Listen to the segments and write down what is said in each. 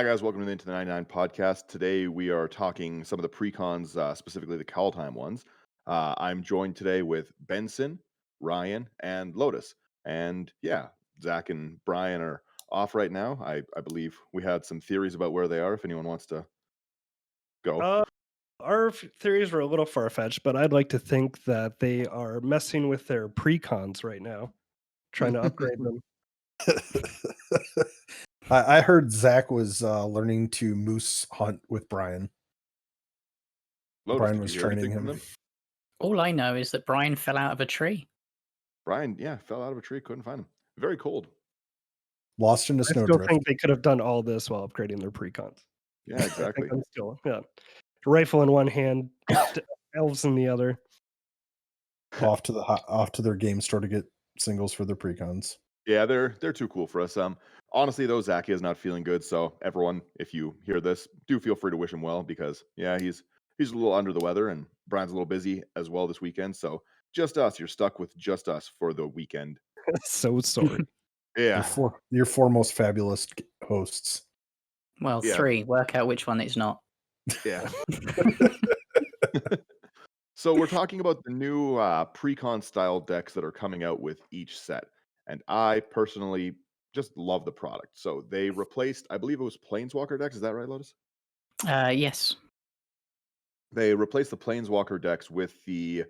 Hi, guys. Welcome to the Into the 99 podcast. Today, we are talking some of the precons, specifically the Kaldheim ones. I'm joined today with Benson, Ryan, and Lotus. And yeah, Zach and Brian are off right now. I believe we had some theories about where they are if anyone wants to go. Uh, our theories were a little far-fetched, but I'd like to think that they are messing with their precons right now, trying to upgrade them. I heard Zach was learning to moose hunt with Brian. Lotus, Brian did you was hear training anything from him. them? All I know is that Brian fell out of a tree. Brian, yeah, fell out of a tree, couldn't find him. Very cold. Lost in a I still snowdrift. think they could have done all this while upgrading their precons. Yeah, I think exactly. I'm still, rifle in one hand, elves in the other. Off to their game store to get singles for their precons. Yeah, they're too cool for us. Honestly though, Zach is not feeling good, so everyone, if you hear this, do feel free to wish him well because yeah, he's a little under the weather and Brian's a little busy as well this weekend. So just us, you're stuck with just us for the weekend. So sorry. Yeah, Your four most fabulous hosts. Well, Yeah. 3. Work out which one it's not. yeah. So we're talking about the new precon style decks that are coming out with each set, and I personally just love the product. So they replaced, I believe it was Planeswalker decks. Is that right, Lotus? Yes. They replaced the Planeswalker decks with the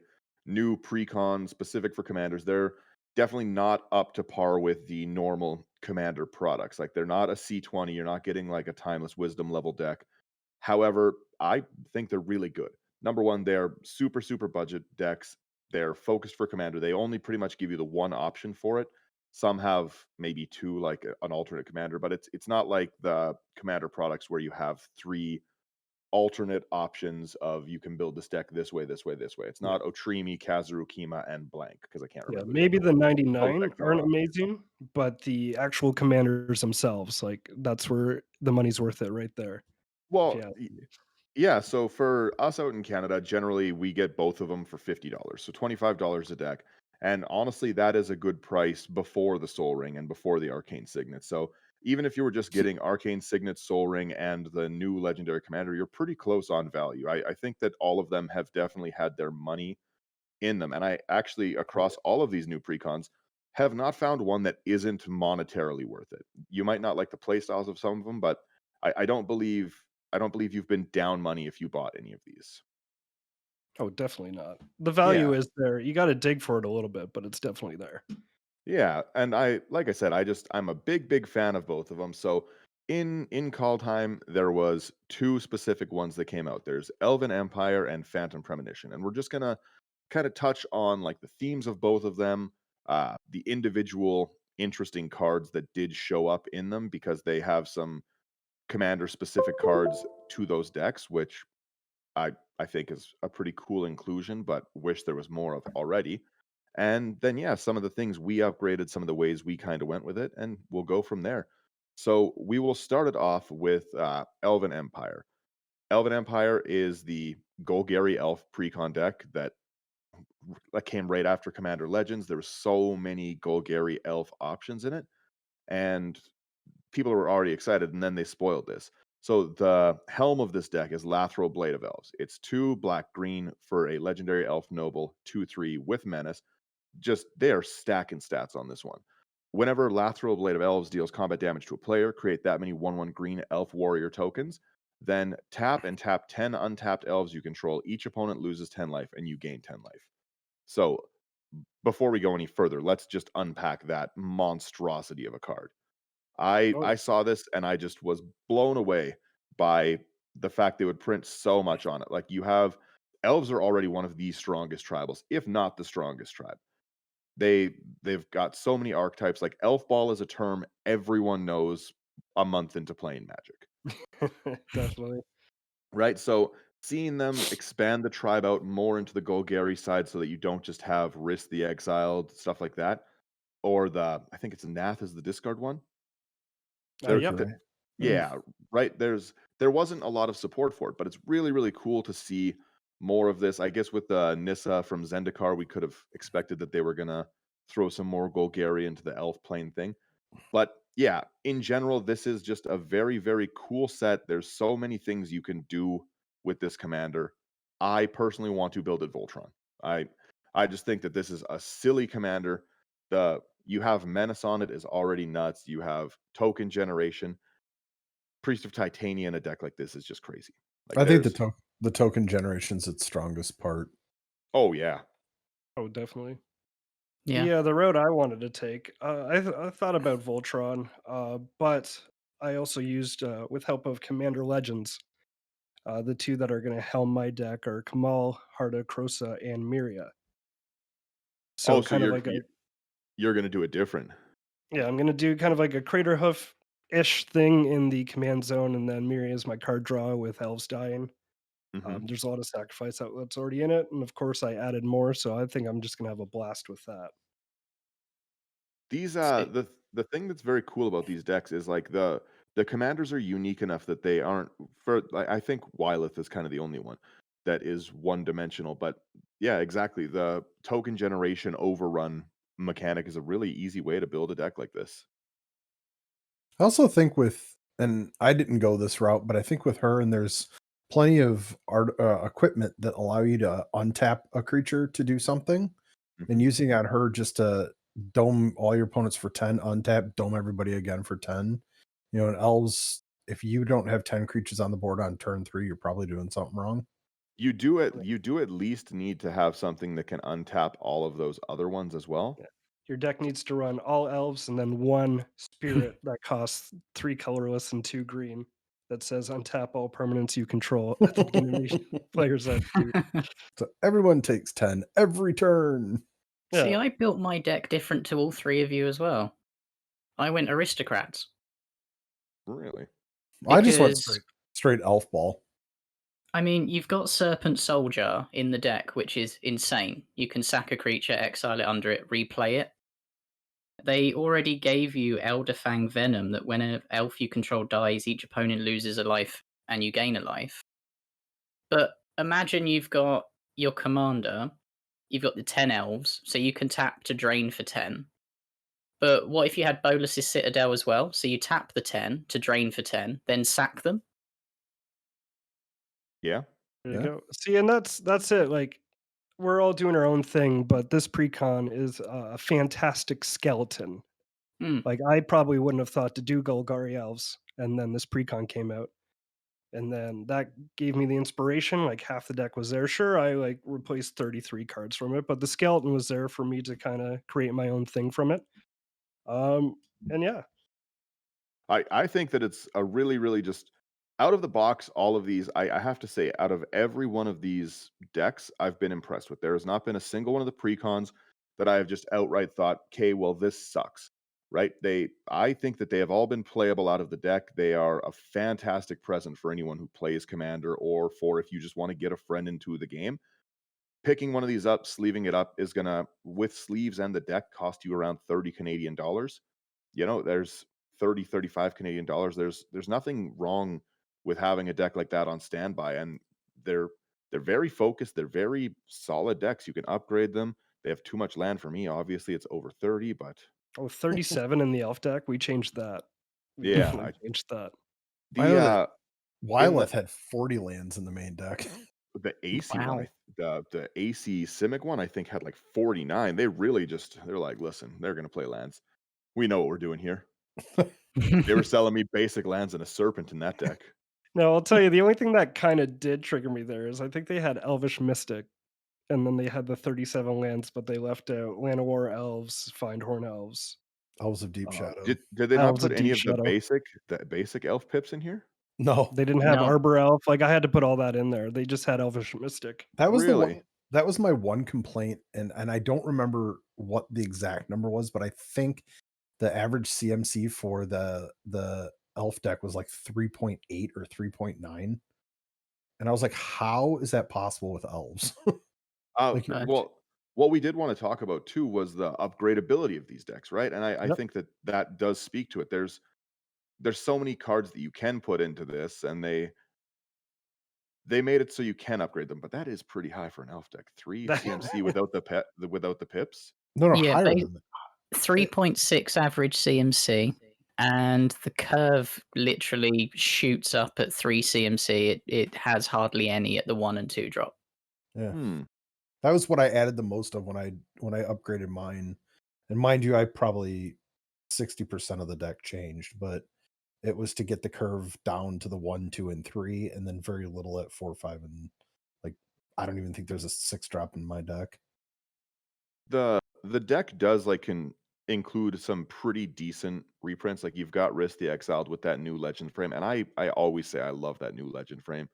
new precon specific for commanders. They're definitely not up to par with the normal commander products. Like they're not a C20. You're not getting like a Timeless Wisdom level deck. However, I think they're really good. Number one, they're super, super budget decks. They're focused for commander. They only pretty much give you the one option for it. Some have maybe two, like an alternate commander, but it's not like the commander products where you have three alternate options of you can build this deck this way, this way, this way. It's not Otrimi, Kazaru, Kima, and blank because I can't Yeah, remember. maybe the 99 decks are aren't up. amazing, but the actual commanders themselves, like that's where the money's worth it right there. Well, Yeah. yeah. So for us out in Canada, generally we get both of them for $50, so $25 a deck. And honestly, that is a good price before the Soul Ring and before the Arcane Signet. So even if you were just getting Arcane Signet, Soul Ring, and the new Legendary Commander, you're pretty close on value. I think that all of them have definitely had their money in them. And I actually, across all of these new precons, have not found one that isn't monetarily worth it. You might not like the play styles of some of them, but I don't believe you've been down money if you bought any of these. Oh, definitely not. The value Yeah. is there. You got to dig for it a little bit, but it's definitely there. Yeah, and like I said, I'm a big fan of both of them. So in Kaldheim, there was two specific ones that came out. There's Elven Empire and Phantom Premonition, and we're just gonna kind of touch on like the themes of both of them, the individual interesting cards that did show up in them because they have some commander specific cards to those decks, which I think is a pretty cool inclusion, but wish there was more of already. And then yeah, some of the things we upgraded, some of the ways we kind of went with it, and we'll go from there. So we will start it off with Elven Empire. Elven Empire is the Golgari Elf precon deck that came right after Commander Legends. There were so many Golgari Elf options in it, and people were already excited, and then they spoiled this. So the helm of this deck is Lathro Blade of Elves. It's 2 black-green for a legendary elf noble, 2/3 with menace. Just they are stacking stats on this one. Whenever Lathro Blade of Elves deals combat damage to a player, create that many 1/1 green elf warrior tokens. Then tap and tap 10 untapped elves you control. Each opponent loses 10 life, and you gain 10 life. So before we go any further, let's just unpack that monstrosity of a card. I saw this and I just was blown away by the fact they would print so much on it. Like you have elves are already one of the strongest tribals, if not the strongest tribe. They've got so many archetypes. Like elf ball is a term everyone knows a month into playing Magic. Definitely. Right? So seeing them expand the tribe out more into the Golgari side so that you don't just have Risk the Exiled, stuff like that. Or I think it's Nath is the discard one. Yep. Right. Yeah, right. There wasn't a lot of support for it, but it's really, really cool to see more of this. I guess with Nissa from Zendikar, we could have expected that they were gonna throw some more Golgari into the elf plane thing. But yeah, in general, this is just a very, very cool set. There's so many things you can do with this commander. I personally want to build it Voltron. I I just think that this is a silly commander. You have Menace on it is already nuts. You have token generation. Priest of Titania in a deck like this is just crazy. Like I think there's the token generation's its strongest part. oh yeah. Oh, definitely. Yeah. The road I wanted to take, I thought about Voltron, but I also used, with help of Commander Legends, the two that are going to helm my deck are Kamal, Harda, Krosa, and Miria. Oh, So so kind of like a you're gonna do it different. yeah, I'm going to do kind of like a Crater Hoof ish thing in the command zone, and then Miria is my card draw with Elves dying. Mhm. There's a lot of sacrifice outlets already in it, and of course I added more, so I think I'm just going to have a blast with that. These So, the thing that's very cool about these decks is like the commanders are unique enough that they aren't for like I think Wylith is kind of the only one that is one dimensional, but yeah, exactly. The token generation overrun mechanic is a really easy way to build a deck like this. I also think and I didn't go this route, but I think with her, and there's plenty of equipment that allow you to untap a creature to do something, and Mhm. using on her just to dome all your opponents for 10, untap, dome everybody again for 10. In Elves, if you don't have 10 creatures on the board on turn 3, you're probably doing something wrong. You do at least need to have something that can untap all of those other ones as well. Yeah. Your deck needs to run all elves and then one spirit that costs 3 colorless and 2 green that says untap all permanents you control at the beginning of each player's end. So everyone takes 10 every turn. see, Yeah. I built my deck different to all three of you as well. I went aristocrats Really? I just went because straight elf ball. I mean you've got Serpent Soul Jar in the deck, which is insane. You can sack a creature, exile it under it, replay it. They already gave you Elderfang Venom that when an elf you control dies, each opponent loses a life and you gain a life. But imagine you've got your commander, you've got the 10 elves, so you can tap to drain for 10. But what if you had Bolus's Citadel as well? So you tap the 10 to drain for 10, then sack them. Yeah. There you Yeah. go. See, and that's it. Like we're all doing our own thing, but this precon is a fantastic skeleton. Hmm. Like I probably wouldn't have thought to do Golgari elves, and then this precon came out. And then that gave me the inspiration. Like half the deck was there. Sure, I like replaced 33 cards from it, but the skeleton was there for me to kind of create my own thing from it. Um, and yeah, I think that it's a really, really just out of the box, all of these, I have to say, out of every one of these decks, I've been impressed with. There has not been a single one of the precons that I have just outright thought, okay, well, this sucks. Right? I think that they have all been playable out of the deck. They are a fantastic present for anyone who plays Commander or for if you just want to get a friend into the game. Picking one of these up, sleeving it up is gonna, with sleeves and the deck, cost you around 30 Canadian dollars. There's 30, 35 Canadian dollars. There's nothing wrong with having a deck like that on standby. And they're they're very focused, they're very solid decks. You can upgrade them. They have too much land for me. Obviously, it's over 30, but oh, 37 in the elf deck. We changed that. We yeah, definitely changed that. I the know that in Wyleth had 40 lands in the main deck. the AC one, Wow. the AC Simic one, I think had like 49. They really just they're like, listen, they're gonna play lands. We know what we're doing here. They were selling me basic lands and a serpent in that deck. No, I'll tell you, the only thing that kind of did trigger me there is I think they had Elvish Mystic, and then they had the 37 lands, but they left out Land of War Elves, Findhorn Elves, Elves of Deep uh, Shadow. Did they not Elves put of any Deep of Shadow. the basic elf pips in here? No, They didn't have No. Arbor Elf. Like I had to put all that in there. They just had Elvish Mystic. that was the Really? one. That was my one complaint, and I don't remember what the exact number was, but I think the average CMC for the elf deck was like 3.8 or 3.9, and I was like, how is that possible with elves? Like, Uh, Well, what we did want to talk about too was the upgradability of these decks, right? And I yep. think that that does speak to it. There's so many cards that you can put into this, and they made it so you can upgrade them, but that is pretty high for an elf deck. Three That- CMC without the pips. No, yeah, higher than that. 3.6 average CMC, and the curve literally shoots up at 3 CMC. It has hardly any at the 1 and 2 drop. Yeah. Hmm. That was what I added the most of when I upgraded mine. And mind you, I probably 60% of the deck changed, but it was to get the curve down to the 1, 2, and 3, and then very little at 4, 5, and like I don't even think there's a 6 drop in my deck. The deck does can include some pretty decent reprints. Like you've got Risk the Exiled with that new Legend frame, and I always say I love that new Legend frame.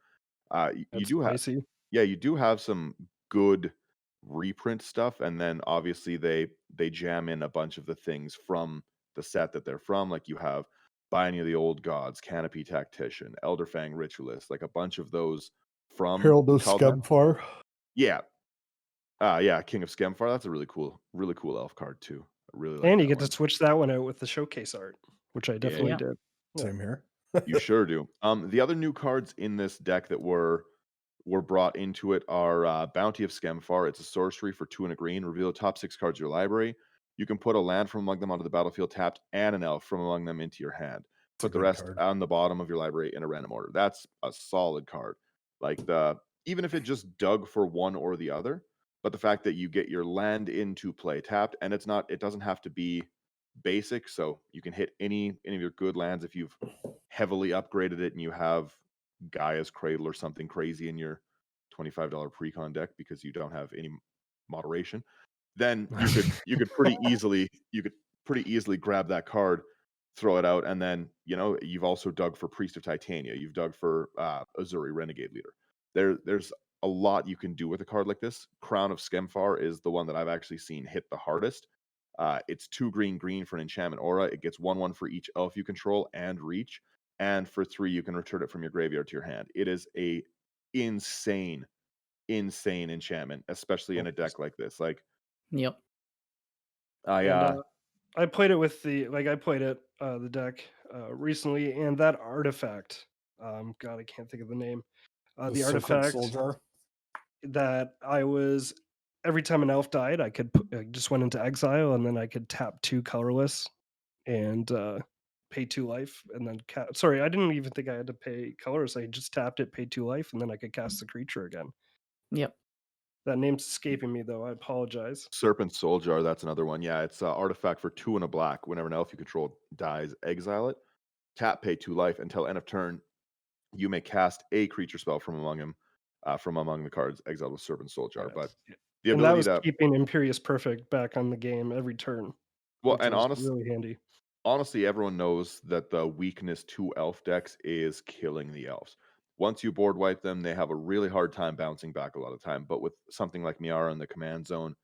You That's do have spicy. yeah, you do have some good reprint stuff, and then obviously they jam in a bunch of the things from the set that they're from. Like you have Binding of the Old Gods, Canopy Tactician, Elderfang Ritualist, like a bunch of those from Herald of Kaldheim. Skemfar. Yeah, yeah, King of Skemfar. That's a really cool elf card too. I really like And you that get to one. switch that one out with the showcase art, which I Yeah, definitely Yeah. did. Yeah. Same here. you sure do. The other new cards in this deck that were brought into it are Bounty of Skemfar. It's a sorcery for 2 and a green. Reveal the top 6 cards of your library. You can put a land from among them onto the battlefield tapped and an elf from among them into your hand. It's a Put the good rest card. on the bottom of your library in a random order. That's a solid card. Like even if it just dug for one or the other, but the fact that you get your land into play tapped, and it doesn't have to be basic, so you can hit any of your good lands if you've heavily upgraded it and you have Gaia's Cradle or something crazy in your $25 precon deck because you don't have any moderation, then you could pretty easily grab that card, throw it out, and then you've also dug for Priest of Titania, you've dug for Azuri Renegade Leader. There's a lot you can do with a card like this. Crown of Skemfar is the one that I've actually seen hit the hardest. It's 2 green for an enchantment aura. It gets 1/1 for each elf you control and reach. And for 3, you can return it from your graveyard to your hand. It is a insane enchantment, especially in a deck like this. Like Yep. I And I played it with the deck recently, and that artifact, God, I can't think of the name. The Serpent artifact Soul Jar. that every time an elf died, I could just went into exile, and then I could tap 2 colorless and pay 2 life, and then sorry, I didn't even think I had to pay colorless. I just tapped it, paid 2 life, and then I could cast the creature again. Yep. That name's escaping me though. I apologize. Serpent Soul Jar, that's another one. Yeah, it's an artifact for 2 and a black. Whenever an elf you control dies, exile it. Tap, pay 2 life until end of turn. You may cast a creature spell from among the cards exiled with Serpent Soul Jar. But Yes. the And that ability was to keeping Imperious Perfect back on the game every turn, well, which and was really handy. honestly, everyone knows that the weakness to elf decks is killing the elves. Once you board wipe them, they have a really hard time bouncing back a lot of time. But with something like Miara in the command zone,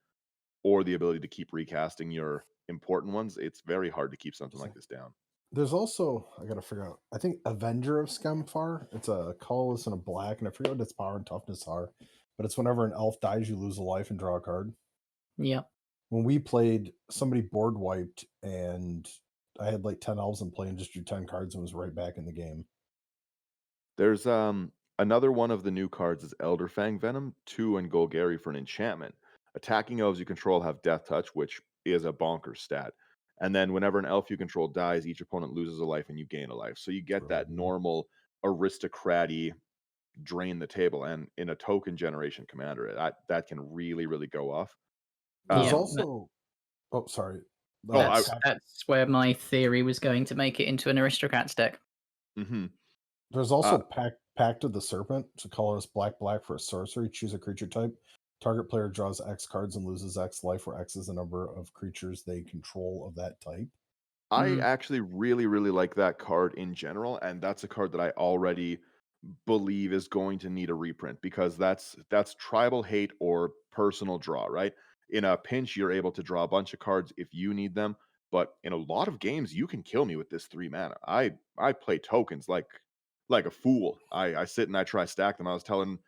or the ability to keep recasting your important ones, it's very hard to keep something like this down. There's also, I gotta figure out, I think Avenger of Skemfar. It's a colorless and a black, and I forget what its power and toughness are. But it's whenever an elf dies, you lose a life and draw a card. Yep. When we played, somebody board wiped, and I had like 10 elves in play and just drew 10 cards and was right back in the game. There's another one of the new cards is Elderfang Venom, 2 and Golgari for an enchantment. Attacking elves you control have Death Touch, which is a bonkers stat. And then whenever an elf you control dies, each opponent loses a life and you gain a life. So you get that normal aristocraty drain the table. And in a token generation commander, that can really, really go off. There's Yeah, also, oh, sorry. that's where my theory was going to make it into an aristocrats deck. Mhm. There's also Pact of the Serpent. It's a colorless black for a sorcery. Choose a creature type. Target player draws X cards and loses X life, where X is the number of creatures they control of that type. I actually really, really like that card in general, and that's a card that I already believe is going to need a reprint because that's tribal hate or personal draw, right? In a pinch, you're able to draw a bunch of cards if you need them, but in a lot of games, you can kill me with this 3 mana. I play tokens like a fool. I sit and I try stack them. I was telling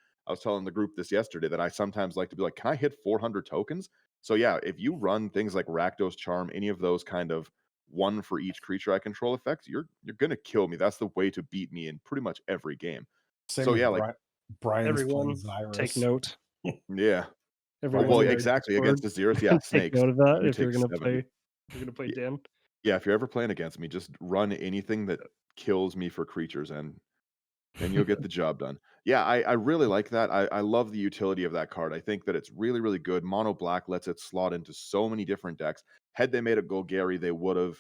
the group this yesterday that I sometimes like to be like, can I hit 400 tokens? So yeah, if you run things like Rakdos Charm, any of those kind of 1 for each creature I control effects, you're gonna kill me. That's the way to beat me in pretty much every game. Same So with yeah, like Brian's playing Everyone, take Xyrus. note. yeah. Everyone Well, in our exactly Discord, against the Xerus, yeah, take snakes. note of that You if you're take gonna 70. play Dan. Yeah, if you're ever playing against me, just run anything that kills me for creatures, and you'll get the job done. Yeah, I really like that. I love the utility of that card. I think that it's really, really good. Mono black lets it slot into so many different decks. Had they made a Golgari, they would have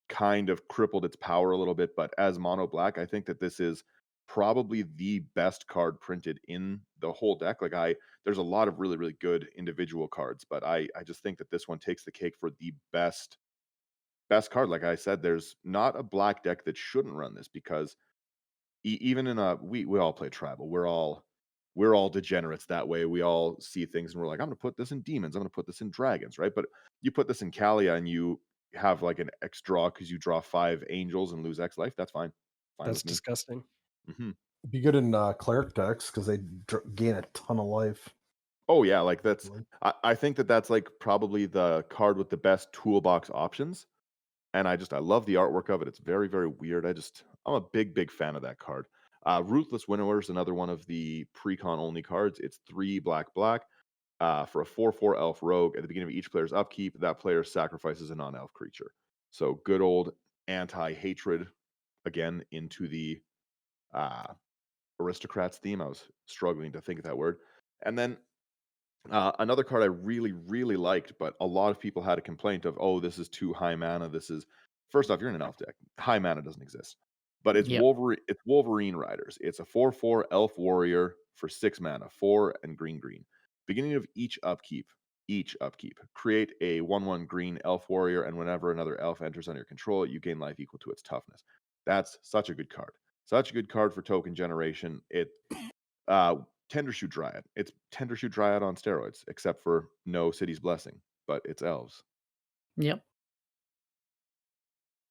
kind of crippled its power a little bit. But as mono black, I think that this is probably the best card printed in the whole deck. There's a lot of really, really good individual cards, but I just think that this one takes the cake for the best card. Like I said, there's not a black deck that shouldn't run this because even in a we all play tribal. We're all degenerates that way. We all see things and we're like, I'm gonna put this in demons. I'm gonna put this in dragons, right? But you put this in Kalia and you have like an X draw because you draw 5 angels and lose X life. That's fine. Fine That's with me. disgusting. Hmm. Be good in cleric decks because they gain a ton of life. Oh yeah, like I think that that's like probably the card with the best toolbox options. And I love the artwork of it. It's very, very weird. I'm a big, big fan of that card. Ruthless Winnower is another one of the Precon only cards. It's 3 black black for a 4/4 elf rogue. At the beginning of each player's upkeep, that player sacrifices a non-elf creature. So good old anti-hatred again into the uh, aristocrats theme. I was struggling to think of that word. And then another card I really, really liked, but a lot of people had a complaint of, oh, this is too high mana. This is first off, you're in an elf deck. High mana doesn't exist. But it's Yep. Wolverine Riders. It's a 4/4 elf warrior for 6 mana, 4 and green green. Beginning of each upkeep, create a 1/1 green elf warrior, and whenever another elf enters under your control, you gain life equal to its toughness. That's such a good card. Such a good card for token generation. Uh Tendershoot Dryad. It's Tendershoot Dryad on steroids, except for no City's Blessing, but it's elves. Yep.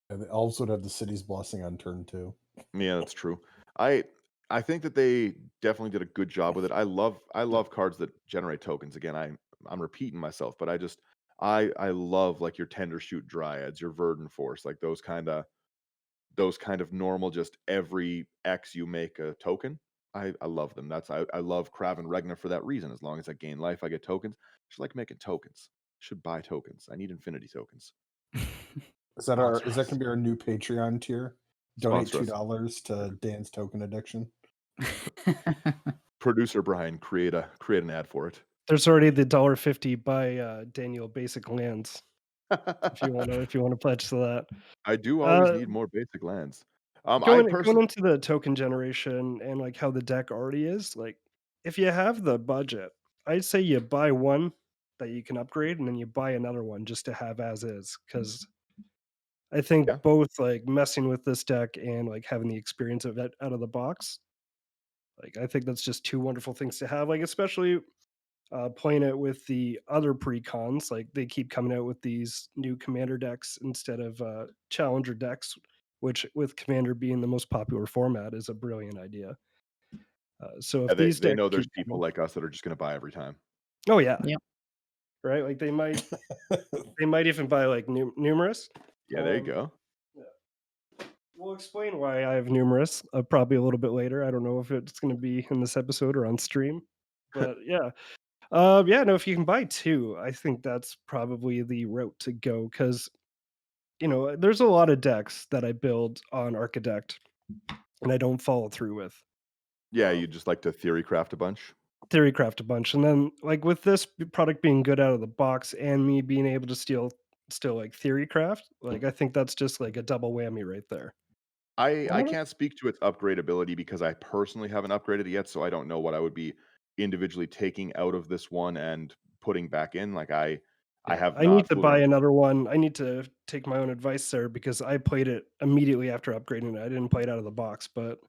And the elves would have the city's blessing on turn 2. Yeah, that's true. I I think that they definitely did a good job with it. I love cards that generate tokens. Again, I'm repeating myself, but I love like your Tendershoot Dryads, your Verdant Force, like those kind of normal, just every X you make a token. I love them. I love Kraven Regna for that reason. As long as I gain life, I get tokens. Just like making tokens. Should buy tokens. I need infinity tokens. Is Sponsor that us. gonna be our new Patreon tier? Donate Sponsor us. $2 to Dan's token addiction. Producer Brian, create an ad for it. There's already the $1.50 by Daniel Basic Lands. If you wanna pledge to that. I do always Uh, need more basic lands. I going personally into the token generation and like how the deck already is, like if you have the budget, I'd say you buy one that you can upgrade and then you buy another one just to have as is. Because I think yeah. both like messing with this deck and like having the experience of it out of the box, like I think that's just two wonderful things to have. Like especially playing it with the other precons, like they keep coming out with these new commander decks instead of challenger decks, which with commander being the most popular format is a brilliant idea. So Yeah, if they these they decks know there's keep people coming, like us that are just gonna buy every time. oh yeah, Yep. right, like they might even buy like numerous. Yeah, there you Um, go. yeah. We'll explain why I have numerous probably a little bit later. I don't know if it's going to be in this episode or on stream, but yeah. Yeah, no, if you can buy two, I think that's probably the route to go because, there's a lot of decks that I build on Architect and I don't follow through with. Yeah, you Um, just like to theory craft a bunch. Theorycraft a bunch. And then, like, with this product being good out of the box and me being able to still like Theorycraft, like, I think that's just like a double whammy right there. I What? can't speak to its upgradability because I personally haven't upgraded it yet, so I don't know what I would be individually taking out of this one and putting back in. Like I Yeah, have I need not to fully buy un another one. I need to take my own advice there because I played it immediately after upgrading it. I didn't play it out of the box, but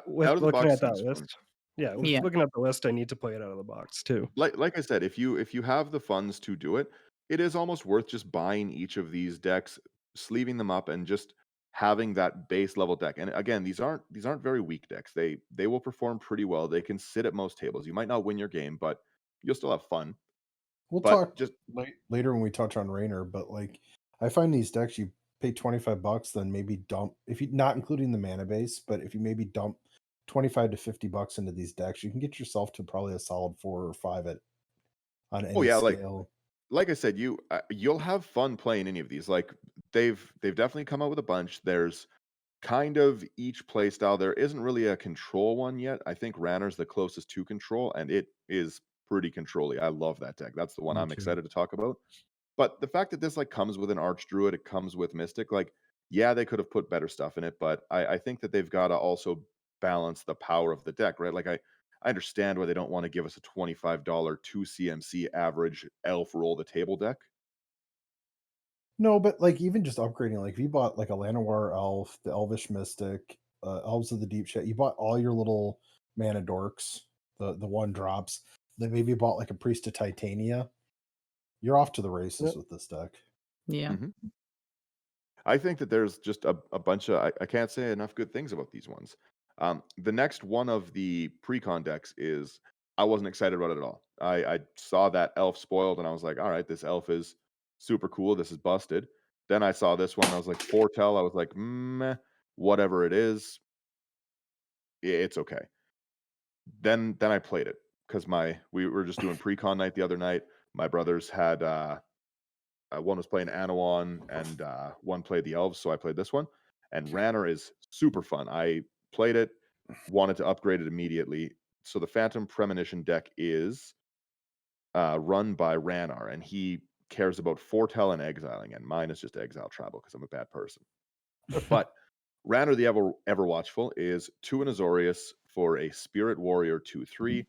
with out of the looking box at that seems fun. list, yeah, with Yeah. looking at the list, I need to play it out of the box too. Like I said, if you have the funds to do it, it is almost worth just buying each of these decks, sleeving them up, and just having that base level deck. And again, these aren't very weak decks. They will perform pretty well. They can sit at most tables. You might not win your game, but you'll still have fun. We'll But talk just later when we touch on Rainer, but like I find these decks you pay $25, then maybe dump if you not including the mana base, but if you maybe dump 25 to $50 into these decks, you can get yourself to probably a solid 4 or 5 at on oh any yeah, scale. like I said, you'll have fun playing any of these. Like they've definitely come out with a bunch. There's kind of each play style. There isn't really a control one yet. I think Ranner's the closest to control, and it is pretty control-y. I love that deck. That's the one Me I'm too. excited to talk about. But the fact that this like comes with an Archdruid, it comes with Mystic, like, yeah, they could have put better stuff in it, but I think that they've got to also balance the power of the deck, right? Like I understand why they don't want to give us a $25 2 CMC average elf roll the table deck. No, but like even just upgrading, like if you bought like a Llanowar elf, the Elvish Mystic, Elves of the Deep Shit, you bought all your little mana dorks, the one drops. Then maybe you bought like a Priest of Titania. You're off to the races Yep. with this deck. Yeah. Mhm. I think that there's just a bunch of I can't say enough good things about these ones. The next one of the precon decks is I wasn't excited about it at all. I saw that elf spoiled and I was like, all right, this elf is super cool. This is busted. Then I saw this one and I was like, foretell. I was like, meh, whatever it is, it's okay. Then I played it because we were just doing precon night the other night. My brothers had one was playing Anawan and one played the Elves, so I played this one. And Ranner is super fun. I played it, wanted to upgrade it immediately. So the Phantom Premonition deck is run by Rannar, and he cares about foretell and exiling, and mine is just exile tribal because I'm a bad person. But Rannar the Ever-Watchful is 2 and Azorius for a Spirit Warrior 2/3.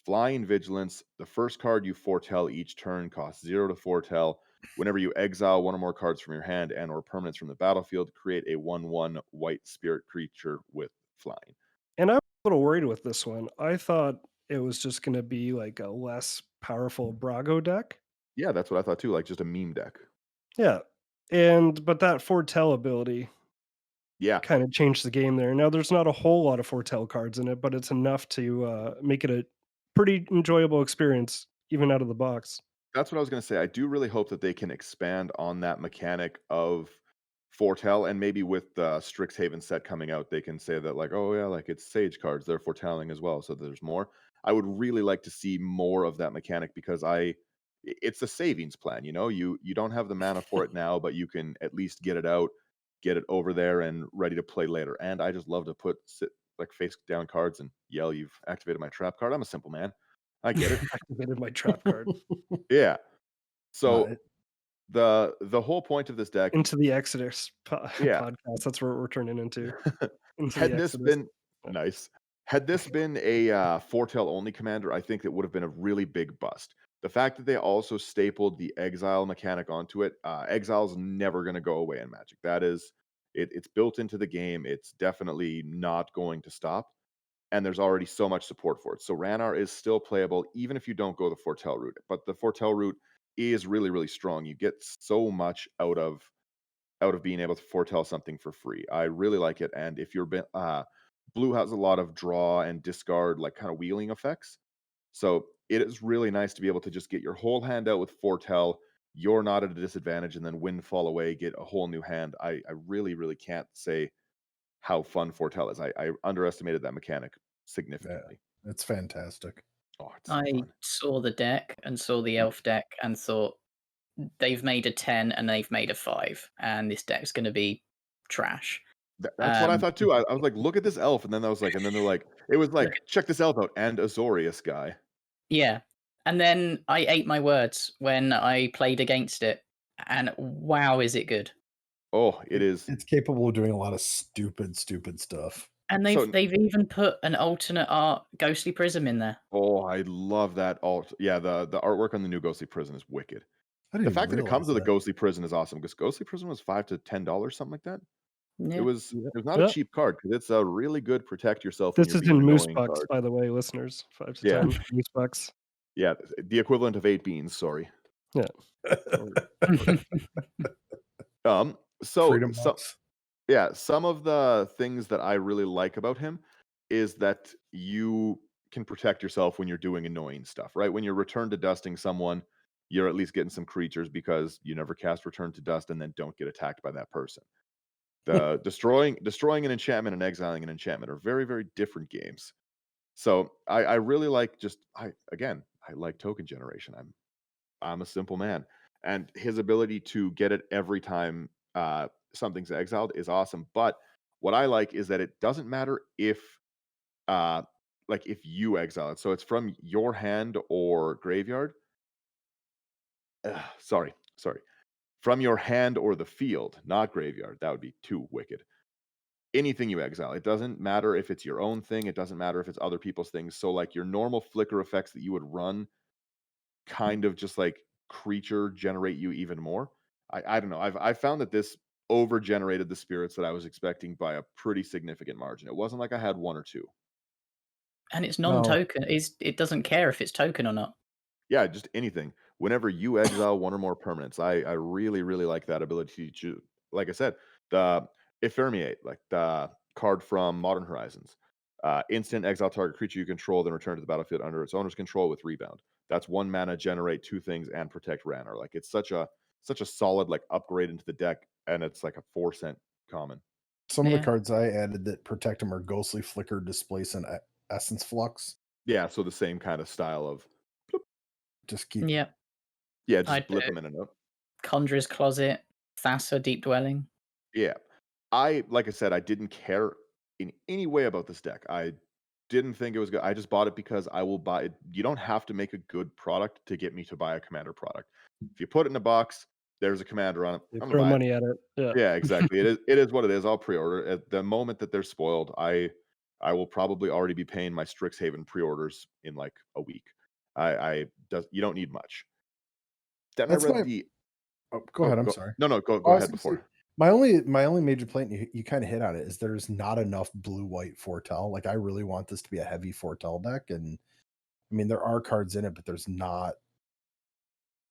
Flying Vigilance. The first card you foretell each turn costs 0 to foretell. Whenever you exile one or more cards from your hand and or permanents from the battlefield, create a 1/1 white spirit creature with flying. And I'm a little worried with this one. I thought it was just going to be like a less powerful Brago deck. Yeah, that's what I thought too, like just a meme deck. Yeah. But that foretell ability Yeah, kind of changed the game there. Now there's not a whole lot of foretell cards in it, but it's enough to make it a pretty enjoyable experience even out of the box. that's what I was going to say. I do really hope that they can expand on that mechanic of foretell, and maybe with the Strixhaven set coming out, they can say that like, oh yeah, like it's Sage cards, they're foretelling as well, so there's more. I would really like to see more of that mechanic because it's a savings plan. You don't have the mana for it now, but you can at least get it out, get it over there, and ready to play later. And I just love to sit like face down cards and yell, "You've activated my trap card." I'm a simple man. I get it. Activated my trap card Yeah. No, So the whole point of this deck, into the Exodus yeah, podcast. That's what we're turning into the had this Exodus. been nice, had this been a foretell only commander, I think it would have been a really big bust. The fact that they also stapled the exile mechanic onto it, exile's never going to go away in Magic. That is, it's built into the game. It's definitely not going to stop, and there's already so much support for it. So Rannar is still playable even if you don't go the foretell route. But the foretell route is really, really strong. You get so much out of being able to foretell something for free. I really like it. And if you're blue has a lot of draw and discard, like kind of wheeling effects. So it is really nice to be able to just get your whole hand out with foretell. You're not at a disadvantage, and then windfall away, get a whole new hand. I really, really can't say how fun foretell is. I underestimated that mechanic significantly. it's fantastic. Oh, it's so I fun. saw the deck and saw the elf deck and thought they've made a 10 and they've made a 5, and this deck's going to be trash. That's what I Um, thought too. I was like, look at this elf, and then I was like, and then they're like, it was Look like, check this elf out, and Azorius guy. yeah. And then I ate my words when I played against it, and wow, is it good. Oh, it is. It's capable of doing a lot of stupid stuff. And So they've even put an alternate art Ghostly Prism in there. oh, I love that alt. Yeah, the artwork on the new Ghostly Prison is wicked. I didn't The even fact that it comes realize with a that. Ghostly Prison is awesome because Ghostly Prison was $5 to $10, something like that. It Yeah. was Yeah. it was not a Yeah. cheap card because it's a really good protect yourself when This you're is being in moose annoying bucks, card. by the way, listeners. 5 to Yeah. 10 moose bucks. Yeah, the equivalent of 8 beans. Sorry. So Freedom box. yeah, some of the things that I really like about him is that you can protect yourself when you're doing annoying stuff, right? When you're return to dusting someone, you're at least getting some creatures because you never cast return to dust and then don't get attacked by that person. The destroying an enchantment and exiling an enchantment are very, very different games. So I really like I like token generation. I'm a simple man. And his ability to get it every time something's exiled is awesome. But what I like is that it doesn't matter if uh if you exile it. So it's from your hand or graveyard. Sorry. From your hand or the field, not graveyard. That would be too wicked. Anything you exile. It doesn't matter if it's your own thing. It doesn't matter if it's other people's things. So like your normal flicker effects that you would run kind of just like creature generate you even more. I don't know. I found that this over generated the spirits that I was expecting by a pretty significant margin. It wasn't like I had one or two. And it's No, non-token. It doesn't care if it's token or not. Yeah, just anything. Whenever you exile one or more permanents, I really, really like that ability to, like I said, the Ephemerate, like the card from Modern Horizons. Instant exile target creature you control, then return to the battlefield under its owner's control with rebound. That's 1 mana, generate 2 things, and protect Ranner. Like it's such a solid like upgrade into the deck, and it's like a 4-cent common. some of the Yeah. cards I added that protect them are Ghostly Flicker, Displace, and Essence Flux. Yeah, so the same kind of style of Just keep. Yeah. just I'd blip them in and out. Conjurer's Closet, Thassa, Deep Dwelling. Yeah. Like I said, I didn't care in any way about this deck. I didn't think it was good. I just bought it because I will buy it. You don't have to make a good product to get me to buy a commander product. If you put it in a box, there's a commander on it. You I'm gonna throw buy it. money at it. Yeah. Yeah, exactly. It is what it is. I'll pre-order. At the moment that they're spoiled, I will probably already be paying my Strixhaven pre-orders in like a week. You don't need much. Then That's I read my. the Oh, go ahead. I'm sorry. No, go Oh, I was ahead gonna say, before. my only major complaint, you kind of hit on it, is there's not enough blue-white foretell. Like I really want this to be a heavy foretell deck, and I mean there are cards in it, but there's not.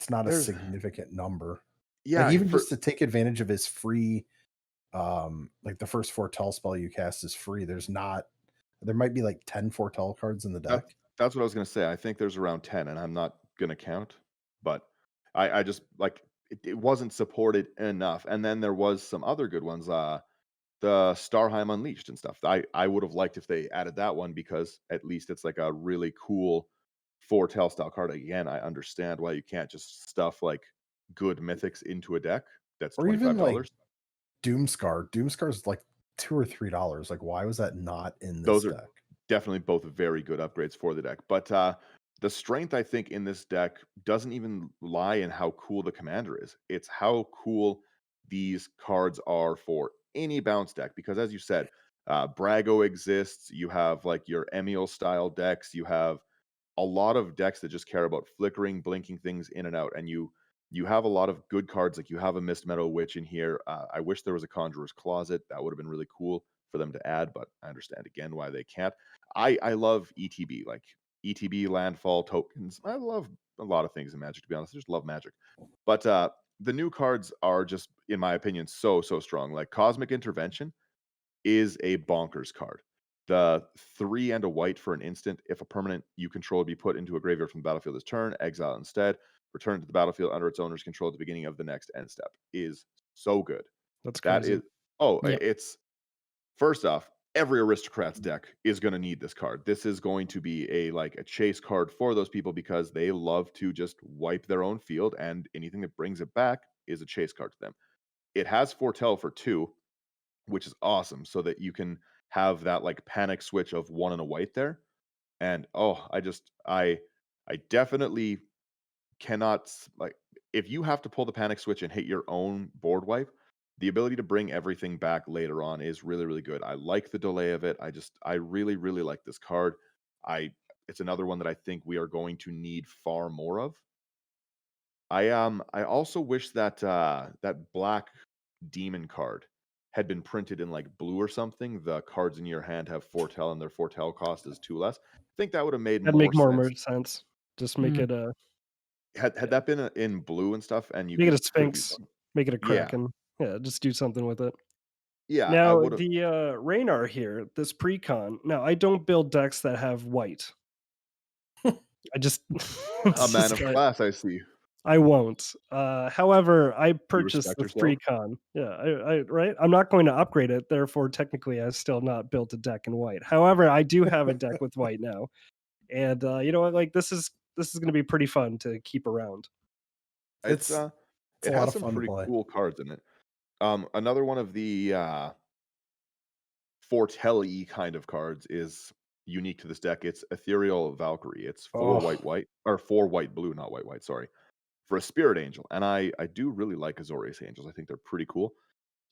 It's not a There's significant number. yeah, Like even for just to take advantage of his free, like the first foretell spell you cast is free. There might be like 10 foretell cards in the that, deck. that's what I was gonna say. I think there's around 10, and I'm not gonna count, but I just like it wasn't supported enough. And then there was some other good ones, the Starheim Unleashed and stuff. I would have liked if they added that one because at least it's like a really cool foretell style card. Again, I understand why you can't just stuff like good mythics into a deck that's Or even like $25. Doomscar. Doomscar's like $2 or $3. Like, why was that not in this Those are deck? definitely both very good upgrades for the deck. But the strength I think in this deck doesn't even lie in how cool the commander is. It's how cool these cards are for any bounce deck. Because as you said, Brago exists. You have like your Emil style decks. You have a lot of decks that just care about flickering, blinking things in and out, and you have a lot of good cards. Like you have a Mist Meadow Witch in here. I wish there was a Conjurer's Closet. That would have been really cool for them to add, but I understand again why they can't. I love ETB, like ETB landfall tokens. I love a lot of things in Magic, to be honest. I just love Magic, but the new cards are just, in my opinion, so strong. Like Cosmic Intervention is a bonkers card. The 3 and a white for an instant. If a permanent you control be put into a graveyard from the battlefield this turn, exile instead. Return to the battlefield under its owner's control at the beginning of the next end step. Is so good. That's That crazy. is. Oh, Yep. it's first off, every aristocrat's deck is going to need this card. This is going to be a chase card for those people because they love to just wipe their own field, and anything that brings it back is a chase card to them. It has foretell for 2, which is awesome, so that you can have that like panic switch of 1 and a white there. And I definitely cannot like if you have to pull the panic switch and hit your own board wipe, the ability to bring everything back later on is really, really good. I like the delay of it. I really, really like this card. It's another one that I think we are going to need far more of. I also wish that that black demon card had been printed in like blue or something. The cards in your hand have foretell and their foretell cost is 2 less. I think that would have made That'd more make more sense. sense. Just make it a Had that been in blue and stuff, and you make it a could have used Sphinx, one. make it a Yeah, Kraken. Yeah, just do something with it. yeah, I Now would have. the Raynar here, this precon. Now I don't build decks that have white. I just A it's man just of class, I see. I won't. However, I You purchased respect this yourself. precon. Yeah, I right. I'm not going to upgrade it. Therefore, technically, I still not built a deck in white. However, I do have a deck with white now, and you know what? Like this is going to be pretty fun to keep around. It's It's a it lot has of some fun to pretty play. cool cards in it. Another one of the foretell-y kind of cards is unique to this deck. It's Ethereal Valkyrie. It's 4 Oh, white white or 4 white blue, not white white, sorry. For a Spirit Angel. And I do really like Azorius Angels. I think they're pretty cool.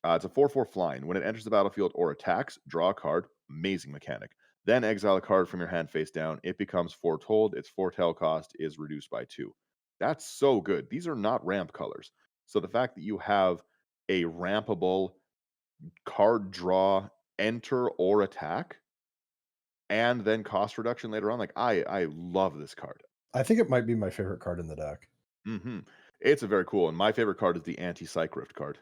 It's a 4/4 flying. When it enters the battlefield or attacks, draw a card. Amazing mechanic. Then exile a card from your hand face down. It becomes foretold. Its foretell cost is reduced by 2. That's so good. These are not ramp colors. So the fact that you have a rampable card draw, enter or attack, and then cost reduction later on, like I love this card. I think it might be my favorite card in the deck. hmm It's a very cool, and my favorite card is the anti-Psych Rift card.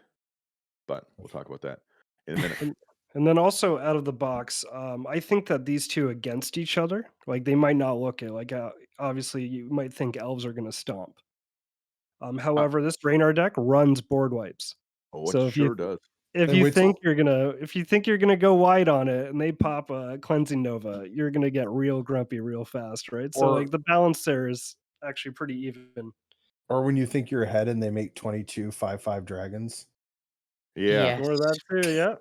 But we'll talk about that in a minute. And then also out of the box, I think that these two against each other, like they might not look it. Like obviously, you might think elves are going to stomp. Uh, However, this Raynar deck runs board wipes. oh, it So sure does. if And you wait till think you're gonna go wide on it and they pop a cleansing nova, you're gonna get real grumpy real fast, right? So like or the balance there is actually pretty even. or when you think you're ahead and they make 22 5/5 dragons. Yeah, Yes. Or that too, yeah.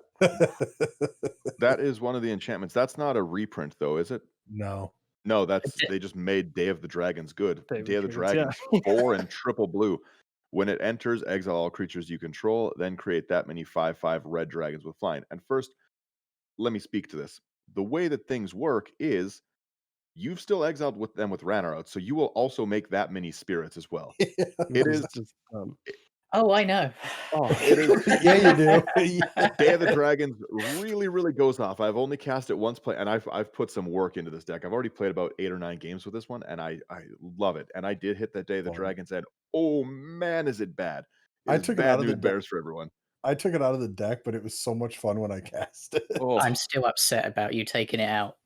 that is one of the enchantments. That's not a reprint though, is it? No. No, A that's di- they just made Day of the Dragons good. Day David of the Dragons, yeah. Dragons, 4 and triple blue. When it enters, exile all creatures you control, then create that many 5/5 red dragons with flying. And first, let me speak to this. The way that things work is you've still exiled with them with Ranner out, so you will also make that many spirits as well. It Which is is just Oh, I know. it is Yeah, you do. Day of the Dragons really, really goes off. I've only cast it once, and I've put some work into this deck. I've already played about 8 or 9 games with this one, and I love it. And I did hit that Day of the Fun. Dragons, and oh man, is it bad! It I is took it bad out of the news deck. bears for everyone. I took it out of the deck, but it was so much fun when I cast it. Oh, I'm still upset about you taking it out.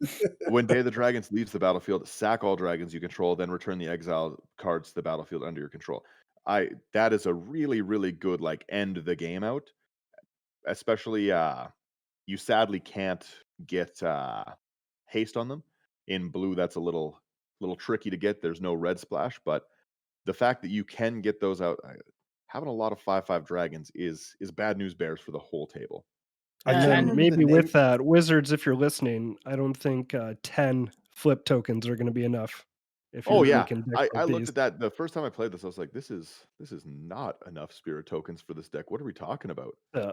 when Day of the Dragons leaves the battlefield, sack all dragons you control, then return the exiled cards to the battlefield under your control. That is a really, really good like end the game out, especially you sadly can't get haste on them. In blue, that's a little tricky to get. There's no red splash, but the fact that you can get those out, having a lot of 5/5 dragons is bad news bears for the whole table. I and can't then remember the maybe with name. that, Wizards, if you're listening, I don't think 10 flip tokens are gonna be enough if Oh you're yeah, making decks I like looked these. at that the first time I played this. I was like, this is not enough spirit tokens for this deck. What are we talking about? Yeah.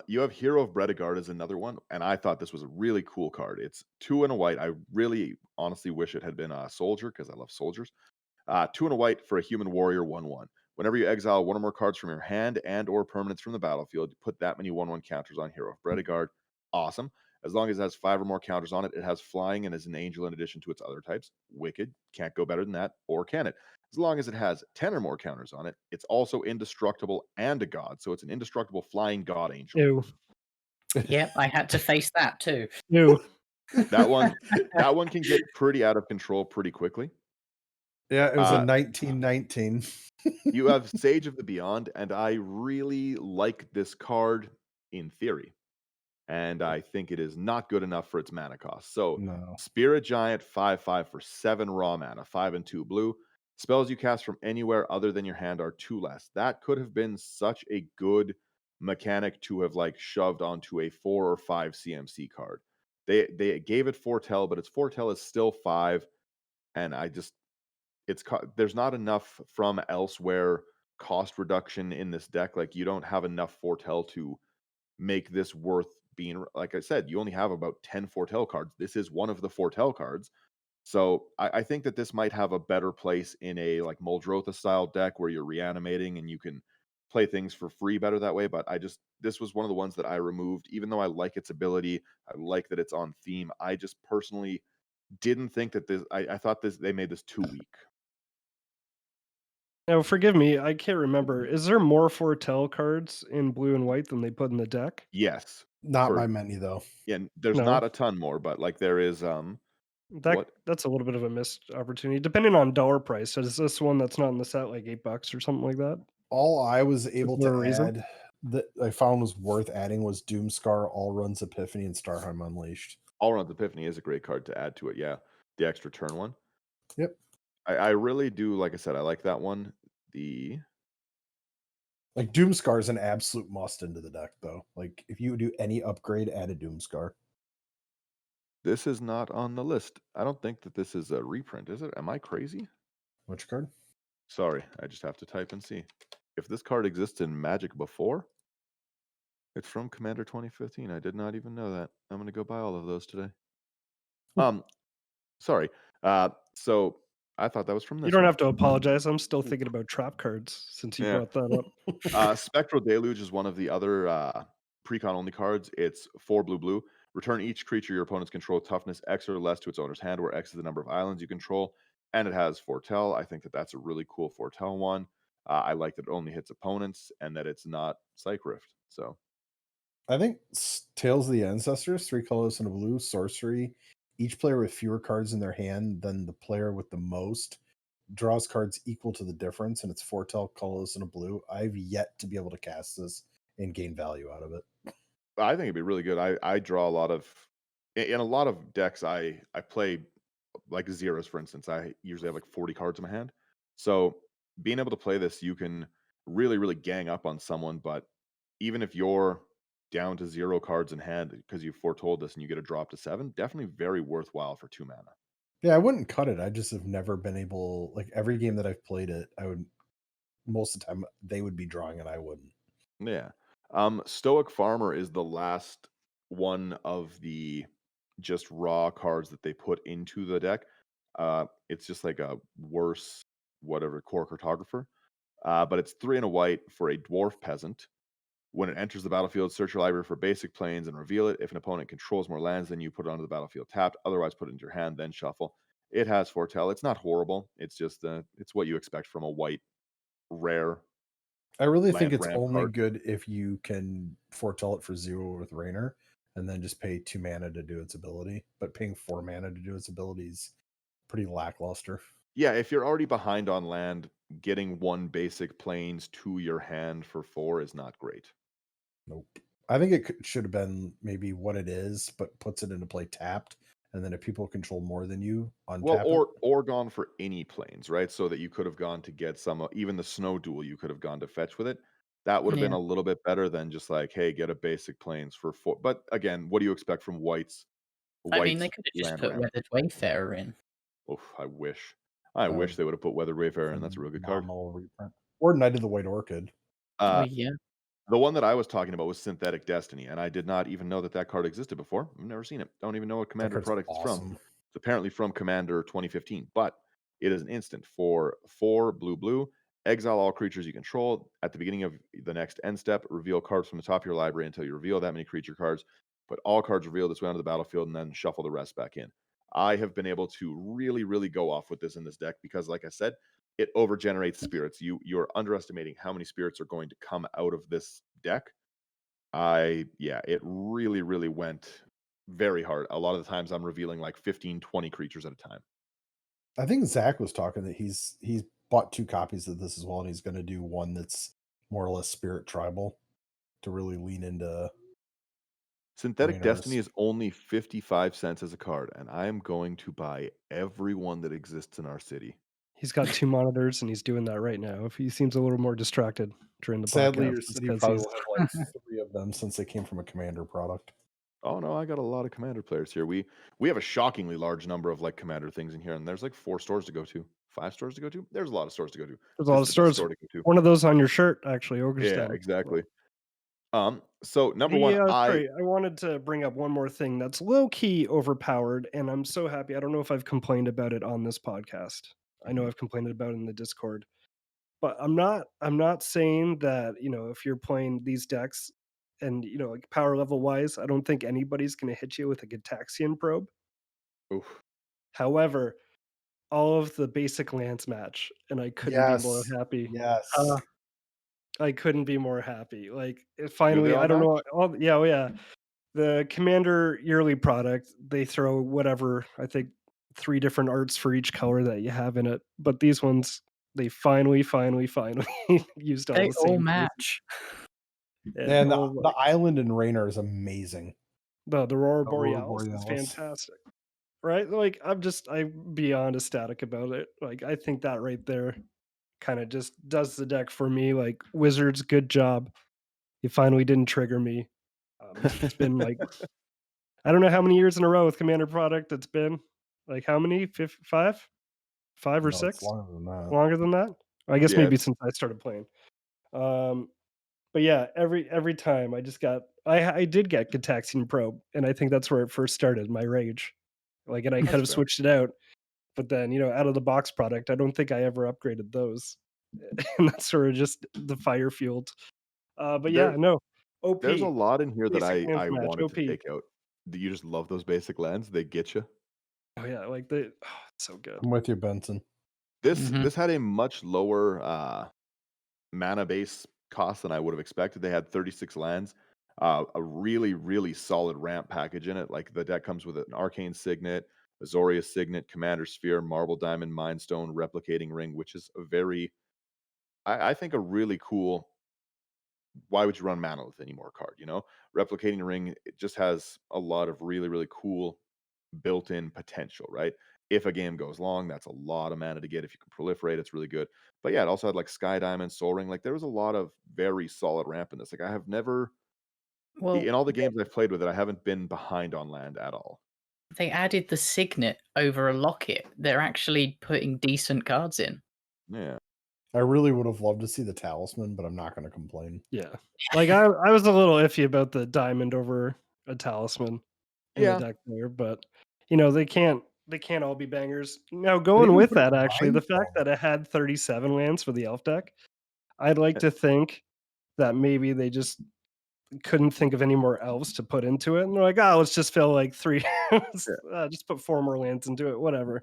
You have Hero of Bredegard as another one, and I thought this was a really cool card. It's 2 and a white. I really honestly wish it had been a soldier because I love soldiers. 2 and a white for a human warrior 1/1. Whenever you exile one or more cards from your hand and or permanents from the battlefield, you put that many 1/1 counters on Hero of Bredegard. Awesome. As long as it has 5 or more counters on it, it has flying and is an angel in addition to its other types. Wicked. Can't go better than that, or can it? As long as it has 10 or more counters on it, it's also indestructible and a god. So it's an indestructible flying god angel. Ew. Yep, I had to face that too. Ew. That one that one can get pretty out of control pretty quickly. Yeah, it was a Uh, 1919. you have Sage of the Beyond, and I really like this card in theory. And I think it is not good enough for its mana cost. So, No. Spirit Giant 5/5 for 7 raw mana, 5 and 2 blue. Spells you cast from anywhere other than your hand are 2 less. That could have been such a good mechanic to have like shoved onto a 4 or 5 CMC card. They gave it foretell, but its foretell is still 5, and I just there's not enough from elsewhere cost reduction in this deck. Like you don't have enough foretell to make this worth being. Like I said, you only have about 10 foretell cards. This is one of the foretell cards. So I think that this might have a better place in a like Muldrotha style deck where you're reanimating and you can play things for free better that way. But this was one of the ones that I removed, even though I like its ability. I like that it's on theme. I just personally didn't think that I thought they made this too weak. Now, forgive me, I can't remember. Is there more foretell cards in blue and white than they put in the deck? Yes. Not by For many though. Yeah, there's No. not a ton more, but like there is That that's a little bit of a missed opportunity, depending on dollar price. Is this one that's not in the set like $8 or something like that? All I was able there a to reason? add that I found was worth adding was Doomscar, All Runs Epiphany, and Starheim Unleashed. All Around Epiphany is a great card to add to it. Yeah, the extra turn one. Yep. I really do. Like I said, I like that one. The Like Doomscar is an absolute must into the deck, though. Like if you do any upgrade, add a Doomscar. This is not on the list. I don't think that this is a reprint, is it? Am I crazy? Which card? Sorry, I just have to type and see. If this card exists in Magic before, it's from Commander 2015. I did not even know that. I'm going to go buy all of those today. Sorry. So I thought that was from You this don't one. have to apologize. I'm still thinking about trap cards since you Yeah. brought that up. Spectral Deluge is one of the other Precon only cards. It's 4 blue. Return each creature your opponents control toughness X or less to its owner's hand, where X is the number of islands you control. And it has Foretell. I think that that's a really cool Foretell one. I like that it only hits opponents and that it's not Psych Rift. So I think Tales of the Ancestors, 3 colors and a blue, sorcery. Each player with fewer cards in their hand than the player with the most draws cards equal to the difference, and it's Foretell, colors, and a blue. I've yet to be able to cast this and gain value out of it. I think it'd be really good. I draw a lot of in a lot of decks. I play like zeros, for instance. I usually have like 40 cards in my hand. So being able to play this, you can really gang up on someone. But even if you're down to 0 cards in hand because you foretold this and you get a drop to 7, definitely very worthwhile for 2 mana. Yeah, I wouldn't cut it. I just have never been able, like every game that I've played it, I would, most of the time they would be drawing and I wouldn't. Yeah. Stoic Farmer is the last one of the just raw cards that they put into the deck. It's just like a worse whatever core cartographer. But it's 3 and a white for a dwarf peasant. When it enters the battlefield, search your library for basic planes and reveal it. If an opponent controls more lands than you, put it onto the battlefield tapped. Otherwise, put it into your hand, then shuffle. It has Foretell. It's not horrible. It's just it's what you expect from a white rare I really think land it's ramp only card. good if you can foretell it for 0 with Rainer and then just pay 2 mana to do its ability. But paying 4 mana to do its ability is pretty lackluster. Yeah, if you're already behind on land, getting 1 basic planes to your hand for 4 is not great. Nope. I think it should have been maybe what it is, but puts it into play tapped. And then if people control more than you, Well, untap it. or gone for any planes, right? So that you could have gone to get some, even the snow duel, you could have gone to fetch with it. That would have been Yeah. a little bit better than just like, hey, get a basic planes for 4. But again, what do you expect from whites? I mean, they Whites could have just land put ramp. Weathered Wayfarer in. Oof, I wish. I That wish would they would have put Weather Wayfarer, and that's a real good card. phenomenal reprint. Or Knight of the White Orchid. Oh, Uh, yeah. The one that I was talking about was Synthetic Destiny, and I did not even know that that card existed before. I've never seen it. Don't even know what That Commander card's product it's from. awesome. It's apparently from Commander 2015, but it is an instant for 4 blue. Exile all creatures you control. At the beginning of the next end step, reveal cards from the top of your library until you reveal that many creature cards. Put all cards revealed this way onto the battlefield, and then shuffle the rest back in. I have been able to really go off with this in this deck because, like I said, it overgenerates spirits. You're underestimating how many spirits are going to come out of this deck. It really went very hard. A lot of the times I'm revealing like 15, 20 creatures at a time. I think Zach was talking that he's bought 2 copies of this as well, and he's going to do one that's more or less spirit tribal to really lean into Synthetic Raynors. Destiny is only 55 cents as a card, and I am going to buy every one that exists in our city. He's got 2 monitors, and he's doing that right now. If he seems a little more distracted during the Sadly, podcast, your it's city 'cause probably he's will have like 3 of them since they came from a Commander product. Oh no, I got a lot of Commander players here. We have a shockingly large number of like Commander things in here, and there's like 4 stores to go to, 5 stores to go to. There's a lot of stores to go to. there's a lot This of is the best stores. store to go to. One of those on your shirt, actually, Ogre's Yeah, Den. exactly. So number one, Yeah, sorry. I wanted to bring up one more thing that's low key overpowered, and I'm so happy. I don't know if I've complained about it on this podcast. I know I've complained about it in the Discord, but I'm not saying that, if you're playing these decks and, like power level wise, I don't think anybody's going to hit you with a Gitaxian probe. oof. However, all of the basic lands match, and I couldn't be more happy. Yes. I couldn't be more happy. Like Do finally, they all I don't match? know. Yeah. The Commander yearly product, they throw whatever, I think 3 different arts for each color that you have in it. But these ones, they finally used all They the all same pieces. match. And well, the like, island in Raynor is amazing. the Aurora The Aurora Borealis is Borealis. fantastic. Right? Like I'm beyond ecstatic about it. Like I think that right there kind of just does the deck for me. Like Wizards, good job. You finally didn't trigger me. It's been like I don't know how many years in a row with Commander product it's been. Like how many? Five? 5 or No, it's 6? longer than that. Longer than that? I guess Yeah, maybe since I started playing. Um, but yeah, every time I did get Gataxian Probe, and I think that's where it first started, my rage. Like, and I could that's have fair. switched it out, but then, out of the box product, I don't think I ever upgraded those. And that's sort of just the fire fueled. But yeah, There, no. OP. there's a lot in here that Basic I lands I match. wanted to OP. take out. Do you just love those basic lands? They get you. Oh yeah, it's so good. I'm with you, Benson. This Mhm. this had a much lower mana base cost than I would have expected. They had 36 lands, a really, really solid ramp package in it. Like the deck comes with an Arcane Signet, Azoria Signet, Commander Sphere, Marble Diamond, Mind Stone, Replicating Ring, which is a very, I think, a really cool. Why would you run Manolith anymore card? Replicating Ring, it just has a lot of really, really cool built-in potential, right? If a game goes long, that's a lot of mana to get. If you can proliferate, it's really good. But yeah, it also had like Sky Diamond, Soul Ring. Like there was a lot of very solid ramp in this. Like I have never, Well, in all the games I've played with it, I haven't been behind on land at all. they added the signet over a locket. They're actually putting decent cards in. Yeah. I really would have loved to see the talisman, but I'm not going to complain. Yeah. Like I was a little iffy about the diamond over a talisman in the Yeah. deck there, but they can't all be bangers. Now They going even with put it that, in actually, the Mind fact Stone. that it had 37 lands for the elf deck, I'd like Eh, to think that maybe they just couldn't think of any more elves to put into it. And they're like, oh, let's just fill like three, yeah. just put 4 more lands into it, whatever.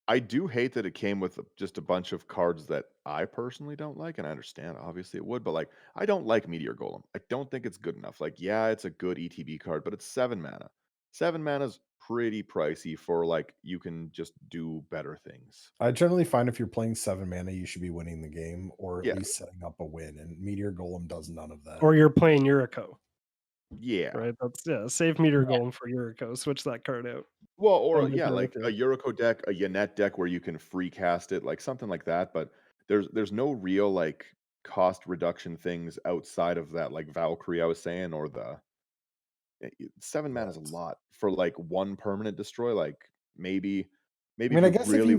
I do hate that it came with just a bunch of cards that I personally don't like, and I understand obviously it would, but like I don't like Meteor Golem. I don't think it's good enough. Like, yeah, it's a good ETB card, but it's 7 mana. 7 mana's pretty pricey for like you can just do better things. I generally find if you're playing 7 mana, you should be winning the game or at Yeah, least setting up a win. And Meteor Golem does none of that. Or you're playing Yuriko, yeah. right? Save Meteor Yeah. Golem for Yuriko. Switch that card out. Well, or I'm right yeah, there with like a you. Yuriko deck, a Yanet deck where you can free cast it, like something like that. But there's no real like cost reduction things outside of that, like Valkyrie I was saying, or the 7 mana is a Yes. lot for like one permanent destroy. Like maybe I maybe if mean, I you guess really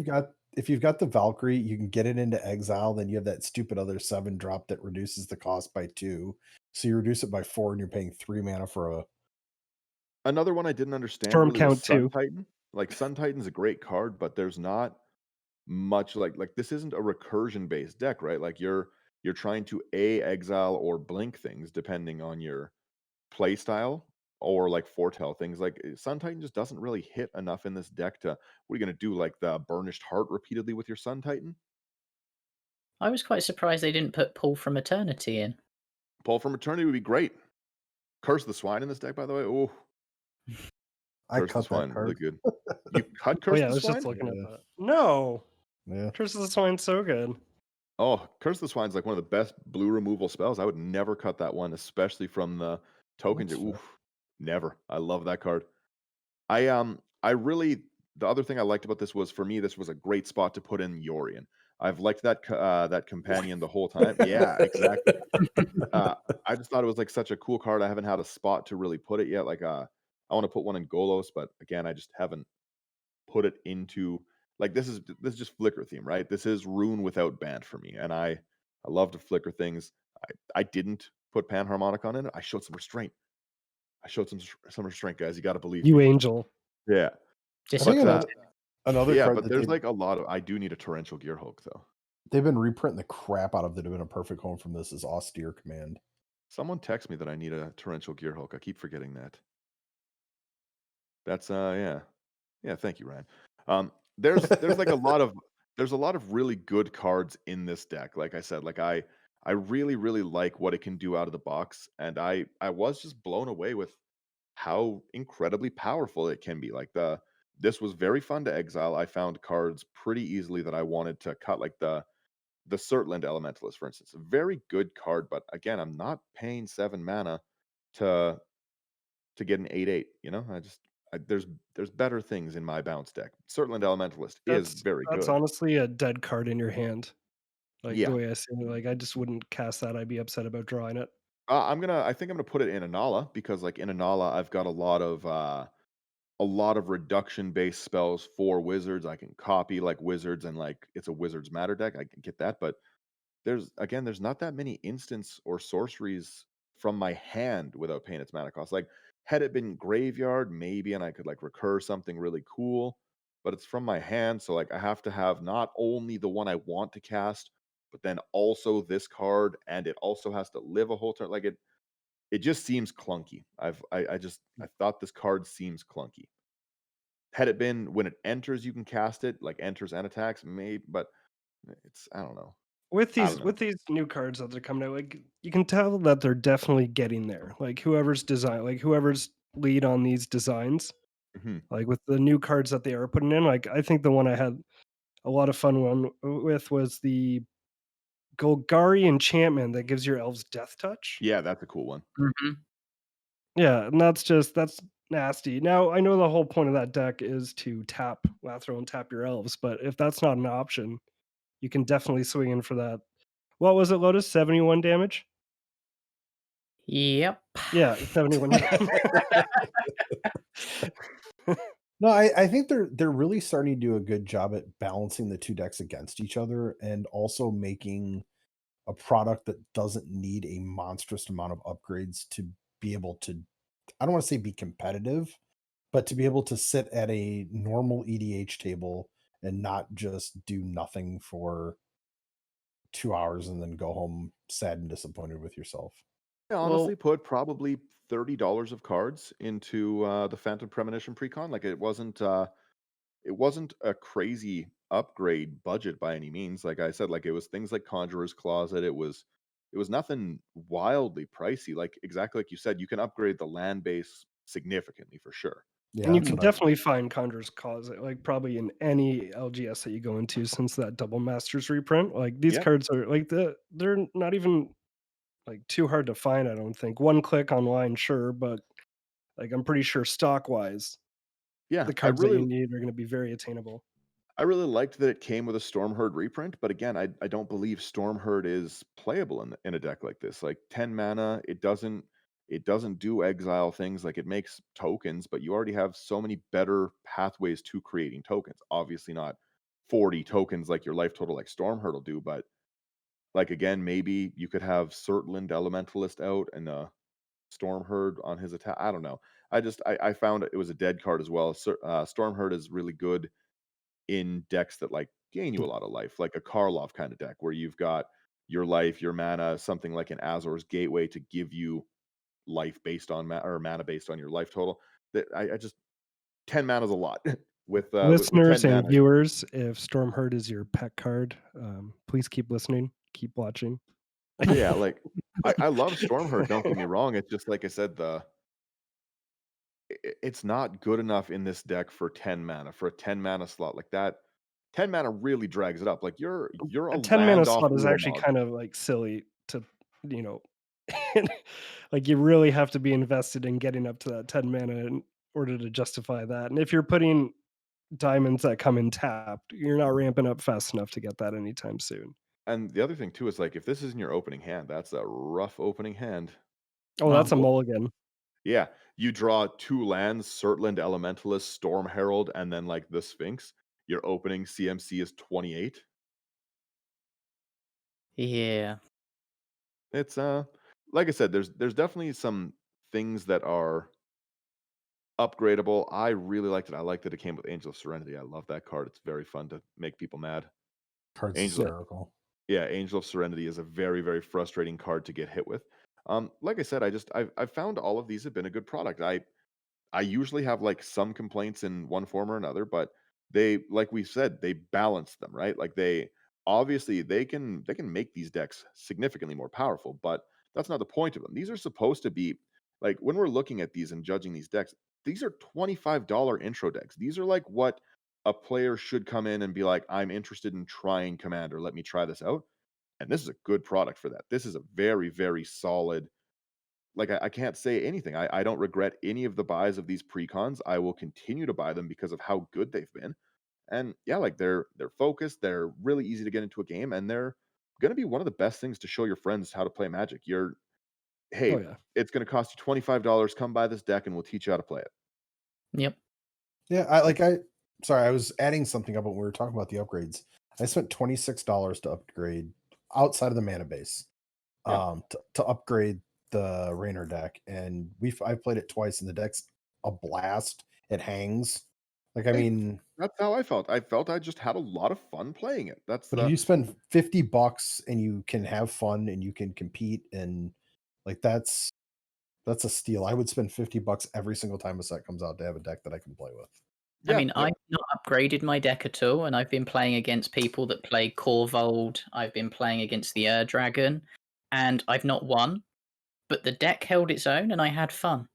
if you've got the Valkyrie, you can get it into exile, then you have that stupid other 7 drop that reduces the cost by 2. So you reduce it by 4 and you're paying 3 mana for a another one I didn't understand Storm really was count Sun 2. Titan. Like Sun Titan's a great card, but there's not much like this isn't a recursion based deck, right? Like you're trying to exile or blink things depending on your play style or like foretell things. Like Sun Titan just doesn't really hit enough in this deck to what are you gonna do? Like the Burnished Heart repeatedly with your Sun Titan? I was quite surprised they didn't put Pull from Eternity in. Pull from Eternity would be great. Curse the Swine in this deck, by the way. Oh, I Curse the cut that Swine, really card. good. You cut Oh Curse yeah, I the was just Swine? looking at Yeah. that. No, Yeah. Curse of the Swine's so good. Oh, Curse the Swine's like one of the best blue removal spells. I would never cut that one, especially from the tokens. That's fair. Oof, never. I love that card. I really the other thing I liked about this was for me this was a great spot to put in Yorion. I've liked that companion the whole time. Yeah, exactly. I just thought it was like such a cool card. I haven't had a spot to really put it yet. Like I want to put one in Golos, but again, I just haven't put it into like this is just flicker theme, right? This is rune without band for me, and I love to flicker things. I didn't put Panharmonic on it. I showed some restraint. I showed some restraint, guys. You got to believe You me. angel. Yeah, I think but Disappointed. another yeah, card but that there's like a lot of I do need a Torrential Gearhulk though. they've been reprinting the crap out of that have been a perfect home from this is Austere Command. Someone text me that I need a Torrential Gearhulk. I keep forgetting that. That's yeah. Yeah, thank you, Ryan. There's like a lot of there's a lot of really good cards in this deck. Like I said, like I really really like what it can do out of the box, and I was just blown away with how incredibly powerful it can be. Like this was very fun to exile. I found cards pretty easily that I wanted to cut, like the Surtland Elementalist, for instance. A very good card, but again, I'm not paying 7 mana to get an 8/8. There's better things in my bounce deck. Surtland Elementalist is That's very that's good. honestly a dead card in your hand. Like the Yeah. way I see it, like I just wouldn't cast that. I'd be upset about drawing it. I think I'm gonna put it in Anala because like in Anala, I've got a lot of reduction based spells for wizards. I can copy like wizards and like it's a wizards matter deck. I can get that, but there's not that many instants or sorceries from my hand without paying its mana cost. Like had it been graveyard, maybe, and I could like recur something really cool, but it's from my hand, so like I have to have not only the one I want to cast, but then also this card, and it also has to live a whole turn. Like it just seems clunky. I thought this card seems clunky. Had it been when it enters, you can cast it, like enters and attacks, maybe, but it's I don't know. With I don't these know. with these new cards that they're coming out, like you can tell that they're definitely getting there. Like whoever's lead on these designs, Mhm. like with the new cards that they are putting in. Like I think the one I had a lot of fun with was the Golgari enchantment that gives your elves death touch. Yeah, that's a cool one. Hmm. Yeah, and that's nasty. Now I know the whole point of that deck is to tap Lathro and tap your elves, but if that's not an option, you can definitely swing in for that. What was it, Lotus? 71 damage? Yep. Yeah, 71 damage. No, I think they're really starting to do a good job at balancing the two decks against each other and also making a product that doesn't need a monstrous amount of upgrades to be able to, I don't want to say be competitive, but to be able to sit at a normal EDH table and not just do nothing for 2 hours and then go home sad and disappointed with yourself. I honestly Well, put probably $30 of cards into the Phantom Premonition Precon. Like it wasn't a crazy upgrade budget by any means. Like I said, like it was things like Conjurer's Closet. It was nothing wildly pricey. Like exactly like you said, you can upgrade the land base significantly for sure. Yeah, And you that's can what I definitely find Conjurer's Closet, like probably in any LGS that you go into since that double masters reprint. Like these Yeah. cards are like they're not even like too hard to find, I don't think. One click online, sure, but like I'm pretty sure stock wise, Yeah. the cards that you need are going to be very attainable. I really liked that it came with a Stormherd reprint, but again, I don't believe Stormherd is playable in a deck like this. Like 10 mana, it doesn't do exile things. Like it makes tokens, but you already have so many better pathways to creating tokens. Obviously not 40 tokens like your life total like Stormherd will do, but like again, maybe you could have Surtland Elementalist out and Stormherd on his attack. I don't know. I found it was a dead card as well. Stormherd is really good in decks that like gain you a lot of life, like a Karlov kind of deck where you've got your life, your mana, something like an Azor's Gateway to give you life based on or mana based on your life total. That I just 10 mana is a lot. With Listeners 10 and mana, viewers, if Stormherd is your pet card, please keep listening, keep watching. yeah, like I love Stormherd. Don't get me wrong. It's just like I said, it's not good enough in this deck for 10 mana for a 10 mana slot like that. 10 mana really drags it up. Like you're a A 10 mana land off slot is actually Warmog. kind of like silly to, you know, like you really have to be invested in getting up to that 10 mana in order to justify that. And if you're putting diamonds that come in tapped, you're not ramping up fast enough to get that anytime soon. And the other thing too is like if this isn't your opening hand, that's a rough opening hand. Oh, that's well, a mulligan. Yeah, you draw 2 lands, Surtland Elementalist, Storm Herald, and then like the Sphinx. Your opening CMC is 28. yeah. It's like I said, there's definitely some things that are upgradable. I really liked it. I liked that it came with Angel of Serenity. I love that card. It's very fun to make people mad. card's Angel hysterical. Yeah, Angel of Serenity is a very, very frustrating card to get hit with. Like I said, I've found all of these have been a good product. I usually have like some complaints in one form or another, but they, like we said, they balance them, right? Like they obviously they can make these decks significantly more powerful, but that's not the point of them. These are supposed to be like when we're looking at these and judging these decks, these are $25 intro decks. These are like what a player should come in and be like, I'm interested in trying Commander. Let me try this out. And this is a good product for that. This is a very, very solid like I can't say anything. I don't regret any of the buys of these precons. I will continue to buy them because of how good they've been. And yeah, like they're focused, they're really easy to get into a game, and they're gonna be one of the best things to show your friends how to play Magic. Oh Hey, yeah. it's gonna cost you $25. Come buy this deck, and we'll teach you how to play it. Yep. Yeah, I sorry, I was adding something up when we were talking about the upgrades. I spent $26 to upgrade outside of the mana base, Yeah. to upgrade the Rainer deck, and I've played it twice, and the deck's a blast. It hangs. Like, I Hey, mean, that's how I felt. I felt I just had a lot of fun playing it. That's but if the you spend $50 and you can have fun and you can compete, and like that's a steal. I would spend $50 every single time a set comes out to have a deck that I can play with. I yeah, mean, yeah, I've not upgraded my deck at all, and I've been playing against people that play Corvold. I've been playing against the Dragon, and I've not won, but the deck held its own, and I had fun.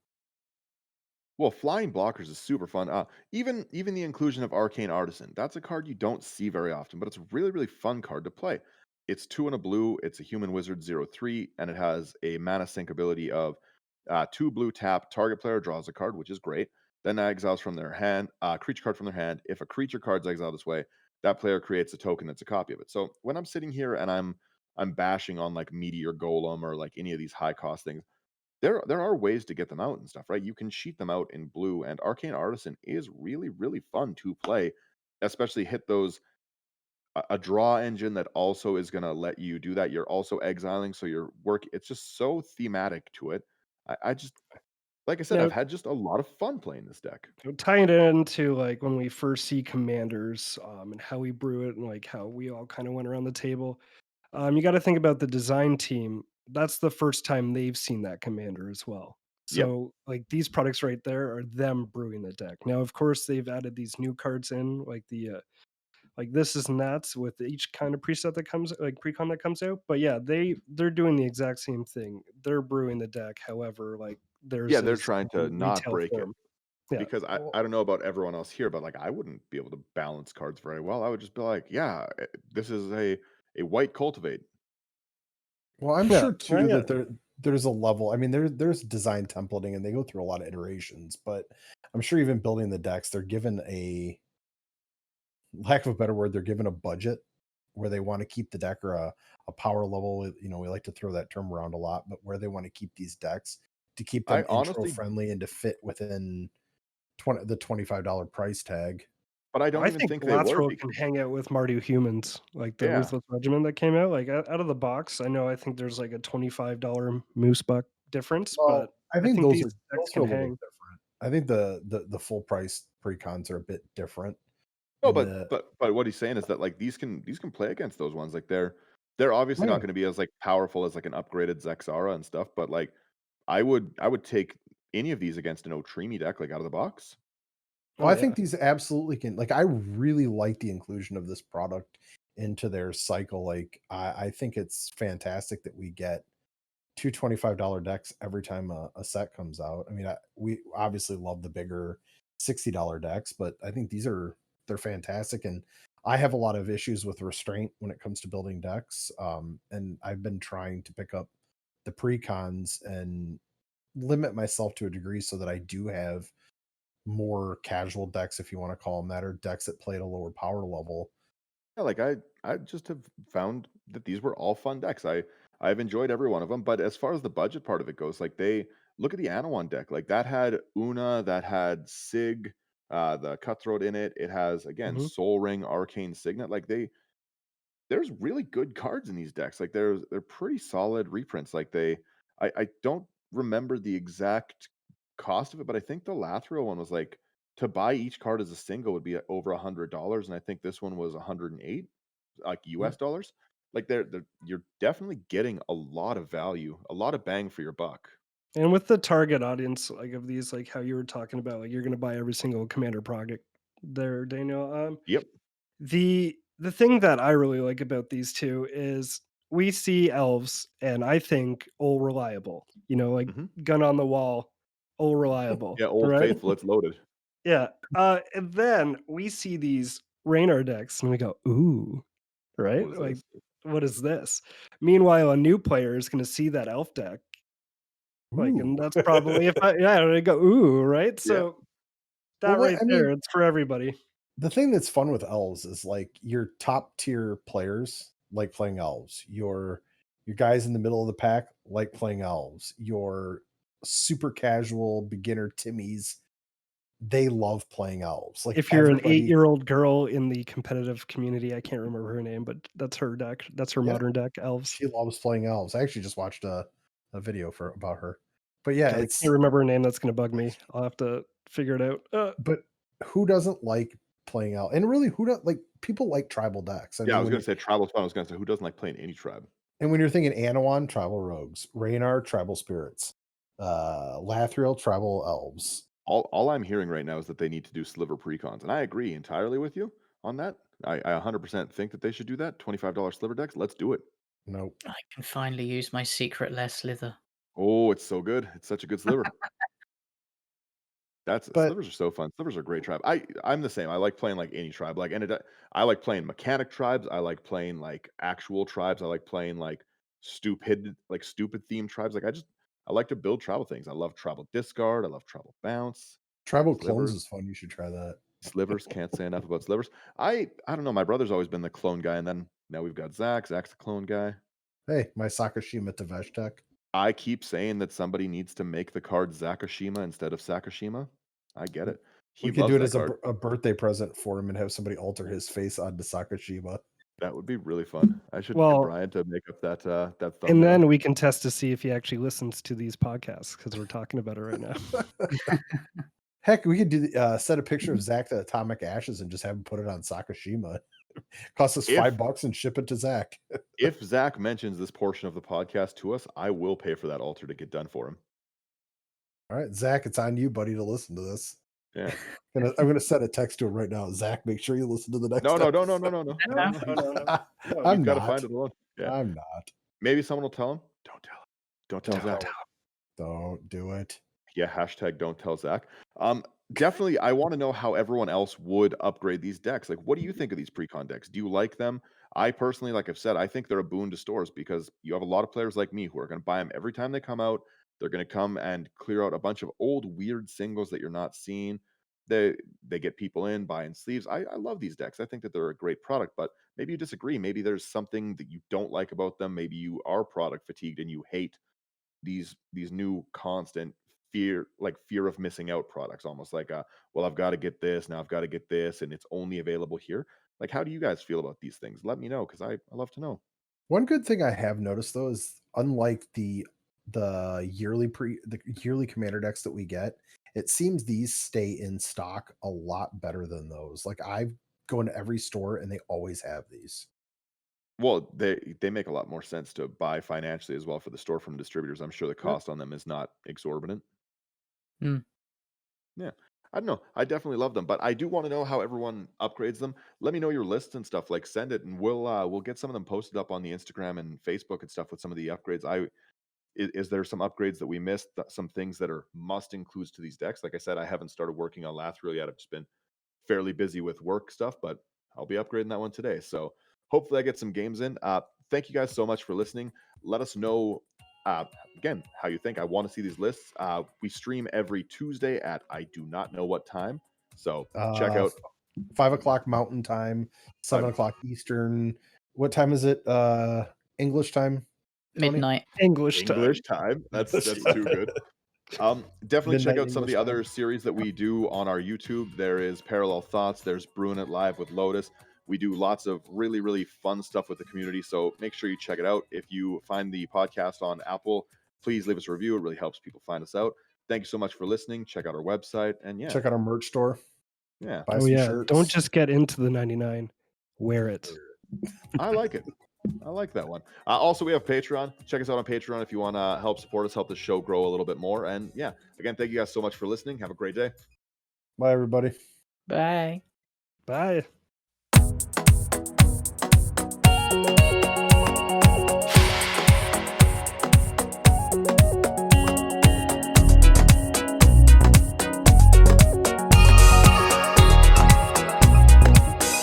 well, flying blockers is super fun. Even the inclusion of Arcane Artisan, that's a card you don't see very often, but it's a really, really fun card to play. It's 2 and a blue, it's a human wizard 0/3, and it has a mana sync ability of 2 blue tap, target player draws a card, which is great. Then exiles from their hand, creature card from their hand. If a creature card's exiled this way, that player creates a token that's a copy of it. So when I'm sitting here and I'm bashing on like Meteor Golem or like any of these high cost things, there are ways to get them out and stuff, right? You can sheet them out in blue, and Arcane Artisan is really, really fun to play, especially hit those a draw engine that also is gonna let you do that. You're also exiling, so your work it's just so thematic to it. I just like I said, Now, I've had just a lot of fun playing this deck. tying it into like when we first see commanders, and how we brew it, and like how we all kind of went around the table. You got to think about the design team. That's the first time they've seen that commander as well. Yep. So, like these products right there are them brewing the deck. Now, of course, they've added these new cards in, like the like this is nuts with each kind of preset that comes, like precon that comes out. But yeah, they're doing the exact same thing. They're brewing the deck. However, like Yeah, theirs they're is trying to in not retail break it form. Yeah. because I Well, I don't know about everyone else here, but, like, I wouldn't be able to balance cards very well. I would just be like, "Yeah, this is a white cultivate." well, I'm Yeah. sure Yeah. too Yeah. that there's a level. I mean, there's design templating, and they go through a lot of iterations, but I'm sure even building the decks, they're given a lack of a better word, they're given a budget where they want to keep the deck, or a power level. We like to throw that term around a lot, but where they want to keep these decks to keep I them intro honestly friendly and to fit within the $25 price tag. but I don't I even think think they were Lathro be can hang out with Mardu humans, like the yeah. Ruthless Regiment that came out. Like out of the box, I know I think there's like a $25 moose buck difference, but Well, I I think think those these are decks a can little hang. different. I think the full price precons are a bit different No, in but the but what he's saying is that, like, these can play against those ones, like, they're obviously not yeah. gonna be as, like, powerful as, like, an upgraded Zexara and stuff, but, like, I would take any of these against an Otrimi deck, like, out of the box. Well, Oh I yeah. think these absolutely can. Like, I really like the inclusion of this product into their cycle. Like, I think it's fantastic that we get two $25 decks every time a set comes out. I mean, we obviously love the bigger $60 decks, but I think they're fantastic. And I have a lot of issues with restraint when it comes to building decks. And I've been trying to pick up the precons and limit myself to a degree so that I do have more casual decks, if you want to call them that, or decks that play at a lower power level. Yeah, like, I just have found that these were all fun decks. I've enjoyed every one of them, but as far as the budget part of it goes, like, they look at the Anawan deck, like, that had Una, that had Sig, the Cutthroat in it. It has, again, Mhm. Soul Ring, Arcane Signet, like, there's really good cards in these decks. Like they're pretty solid reprints. Like I don't remember the exact cost of it, but I think the Lathro one was like to buy each card as a single would be over $100, and I think this one was 108, like Yeah. US dollars. Like they're you're definitely getting a lot of value, a lot of bang for your buck. And with the target audience, like of these, like how you were talking about, like you're gonna buy every single commander product there, Daniel. Yep. The thing that I really like about these two is we see elves, and I think all reliable. Like Hmm. gun on the wall, all reliable, Yeah, Old right? Faithful, it's loaded. Yeah. And then we see these Raynar decks, and we go, "Ooh," right? What is Like, this? what is this? Meanwhile, a new player is going to see that elf deck, like, and Ooh. that's probably if I yeah, they go, "Ooh," right? Yeah. So Well, that right I there, mean, it's for everybody. the thing that's fun with elves is like your top tier players, like playing elves. Your guys in the middle of the pack like playing elves. Your super casual beginner Timmies, they love playing elves. Like If you're an everybody, 8-year-old girl in the competitive community, I can't remember her name, but that's her deck. That's her Yeah. modern deck, Elves. she loves playing elves. I actually just watched a video about her. But yeah, God, I it's can't remember her name. That's going to bug me. I'll have to figure it out. but who doesn't like playing elf? And really, who don't like people like tribal decks? I Yeah, I mean, was when going to say tribal's fun. I was going to say, who doesn't like playing any tribe? and when you're thinking Anawan, tribal rogues, Raynar, tribal spirits, Lathriel, tribal elves. All I'm hearing right now is that they need to do sliver precons, and I agree entirely with you on that. I 100% think that they should do that. $25 sliver decks. Let's do it. Nope. I can finally use my secret lair slither. Oh, it's so good. It's such a good sliver. But Slivers are so fun. Slivers are a great tribe. I'm the same. I like playing like any tribe. Like I like playing mechanic tribes. I like playing like actual tribes. I like playing like stupid themed tribes. Like I like to build tribal things. I love tribal discard. I love tribal bounce. tribal clones Slivers. is fun. You should try that. Slivers, can't say enough about slivers. I don't know. My brother's always been the clone guy, and then now we've got Zach. Zach's the clone guy. Hey, my Sakashima Tavesh deck. I keep saying that somebody needs to make the card Zakashima instead of Sakashima. I get it. He We could loves do it that as card. a birthday present for him and have somebody alter his face onto Sakashima. That would be really fun. I should get Well, Brian to make up that that thumbnail. and then we can test to see if he actually listens to these podcasts because we're talking about it right now. Heck, we could do set a picture of Zach the Atomic Ashes and just have him put it on Sakashima. Cost us $5 and ship it to Zach. If Zach mentions this portion of the podcast to us, I will pay for that altar to get done for him. All right, Zach, it's on you, buddy, to listen to this. Yeah. I'm gonna send a text to him right now. Zach, make sure you listen to the next. No. No. I'm He's got to not. find it alone. Yeah. I'm not. Maybe someone will tell him. Don't tell him. Don't tell Zach. Don't do it. Yeah, hashtag don't tell Zach. Definitely, I want to know how everyone else would upgrade these decks. Like, what do you think of these precon decks? Do you like them? I personally, like I've said, I think they're a boon to stores because you have a lot of players like me who are going to buy them every time they come out. They're going to come and clear out a bunch of old weird singles that you're not seeing. They get people in buying sleeves. I love these decks. I think that they're a great product, but maybe you disagree. Maybe there's something that you don't like about them. Maybe you are product fatigued and you hate these new constant fear of missing out products, almost like well, I've got to get this now, I've got to get this and it's only available here. Like, how do you guys feel about these things? Let me know, because I love to know. One good thing I have noticed though is unlike the yearly commander decks that we get, it seems these stay in stock a lot better than those. Like I go into every store and they always have these. Well, they make a lot more sense to buy financially as well for the store from distributors. I'm sure the cost on them is not exorbitant. Hmm. Yeah. I don't know. I definitely love them, but I do want to know how everyone upgrades them. Let me know your lists and stuff. Like, send it, and we'll get some of them posted up on the Instagram and Facebook and stuff with some of the upgrades. Is there some upgrades that we missed? Some things that are must includes to these decks? Like I said, I haven't started working on Lathro yet. I've just been fairly busy with work stuff, but I'll be upgrading that one today. So hopefully I get some games in. Thank you guys so much for listening. Let us know again how you think. I want to see these lists. We stream every Tuesday at I do not know what time. So check out 5 o'clock Mountain Time, 7 o'clock Eastern. What time is it? English time? Tony? Midnight. English time. That's too good. Definitely check Midnight out some of the English other time. series that we do on our YouTube. There is Parallel Thoughts. There's Brewing It Live with Lotus. We do lots of really, really fun stuff with the community. So make sure you check it out. If you find the podcast on Apple, please leave us a review. It really helps people find us out. Thank you so much for listening. Check out our website. And yeah, Check out our merch store. yeah. Buy Oh some yeah, shirts. don't just get into the 99. Wear it. I like it. I like that one. Also, we have Patreon. Check us out on Patreon if you want to help support us, help the show grow a little bit more. And yeah, again, thank you guys so much for listening. Have a great day. Bye, everybody. Bye. Bye.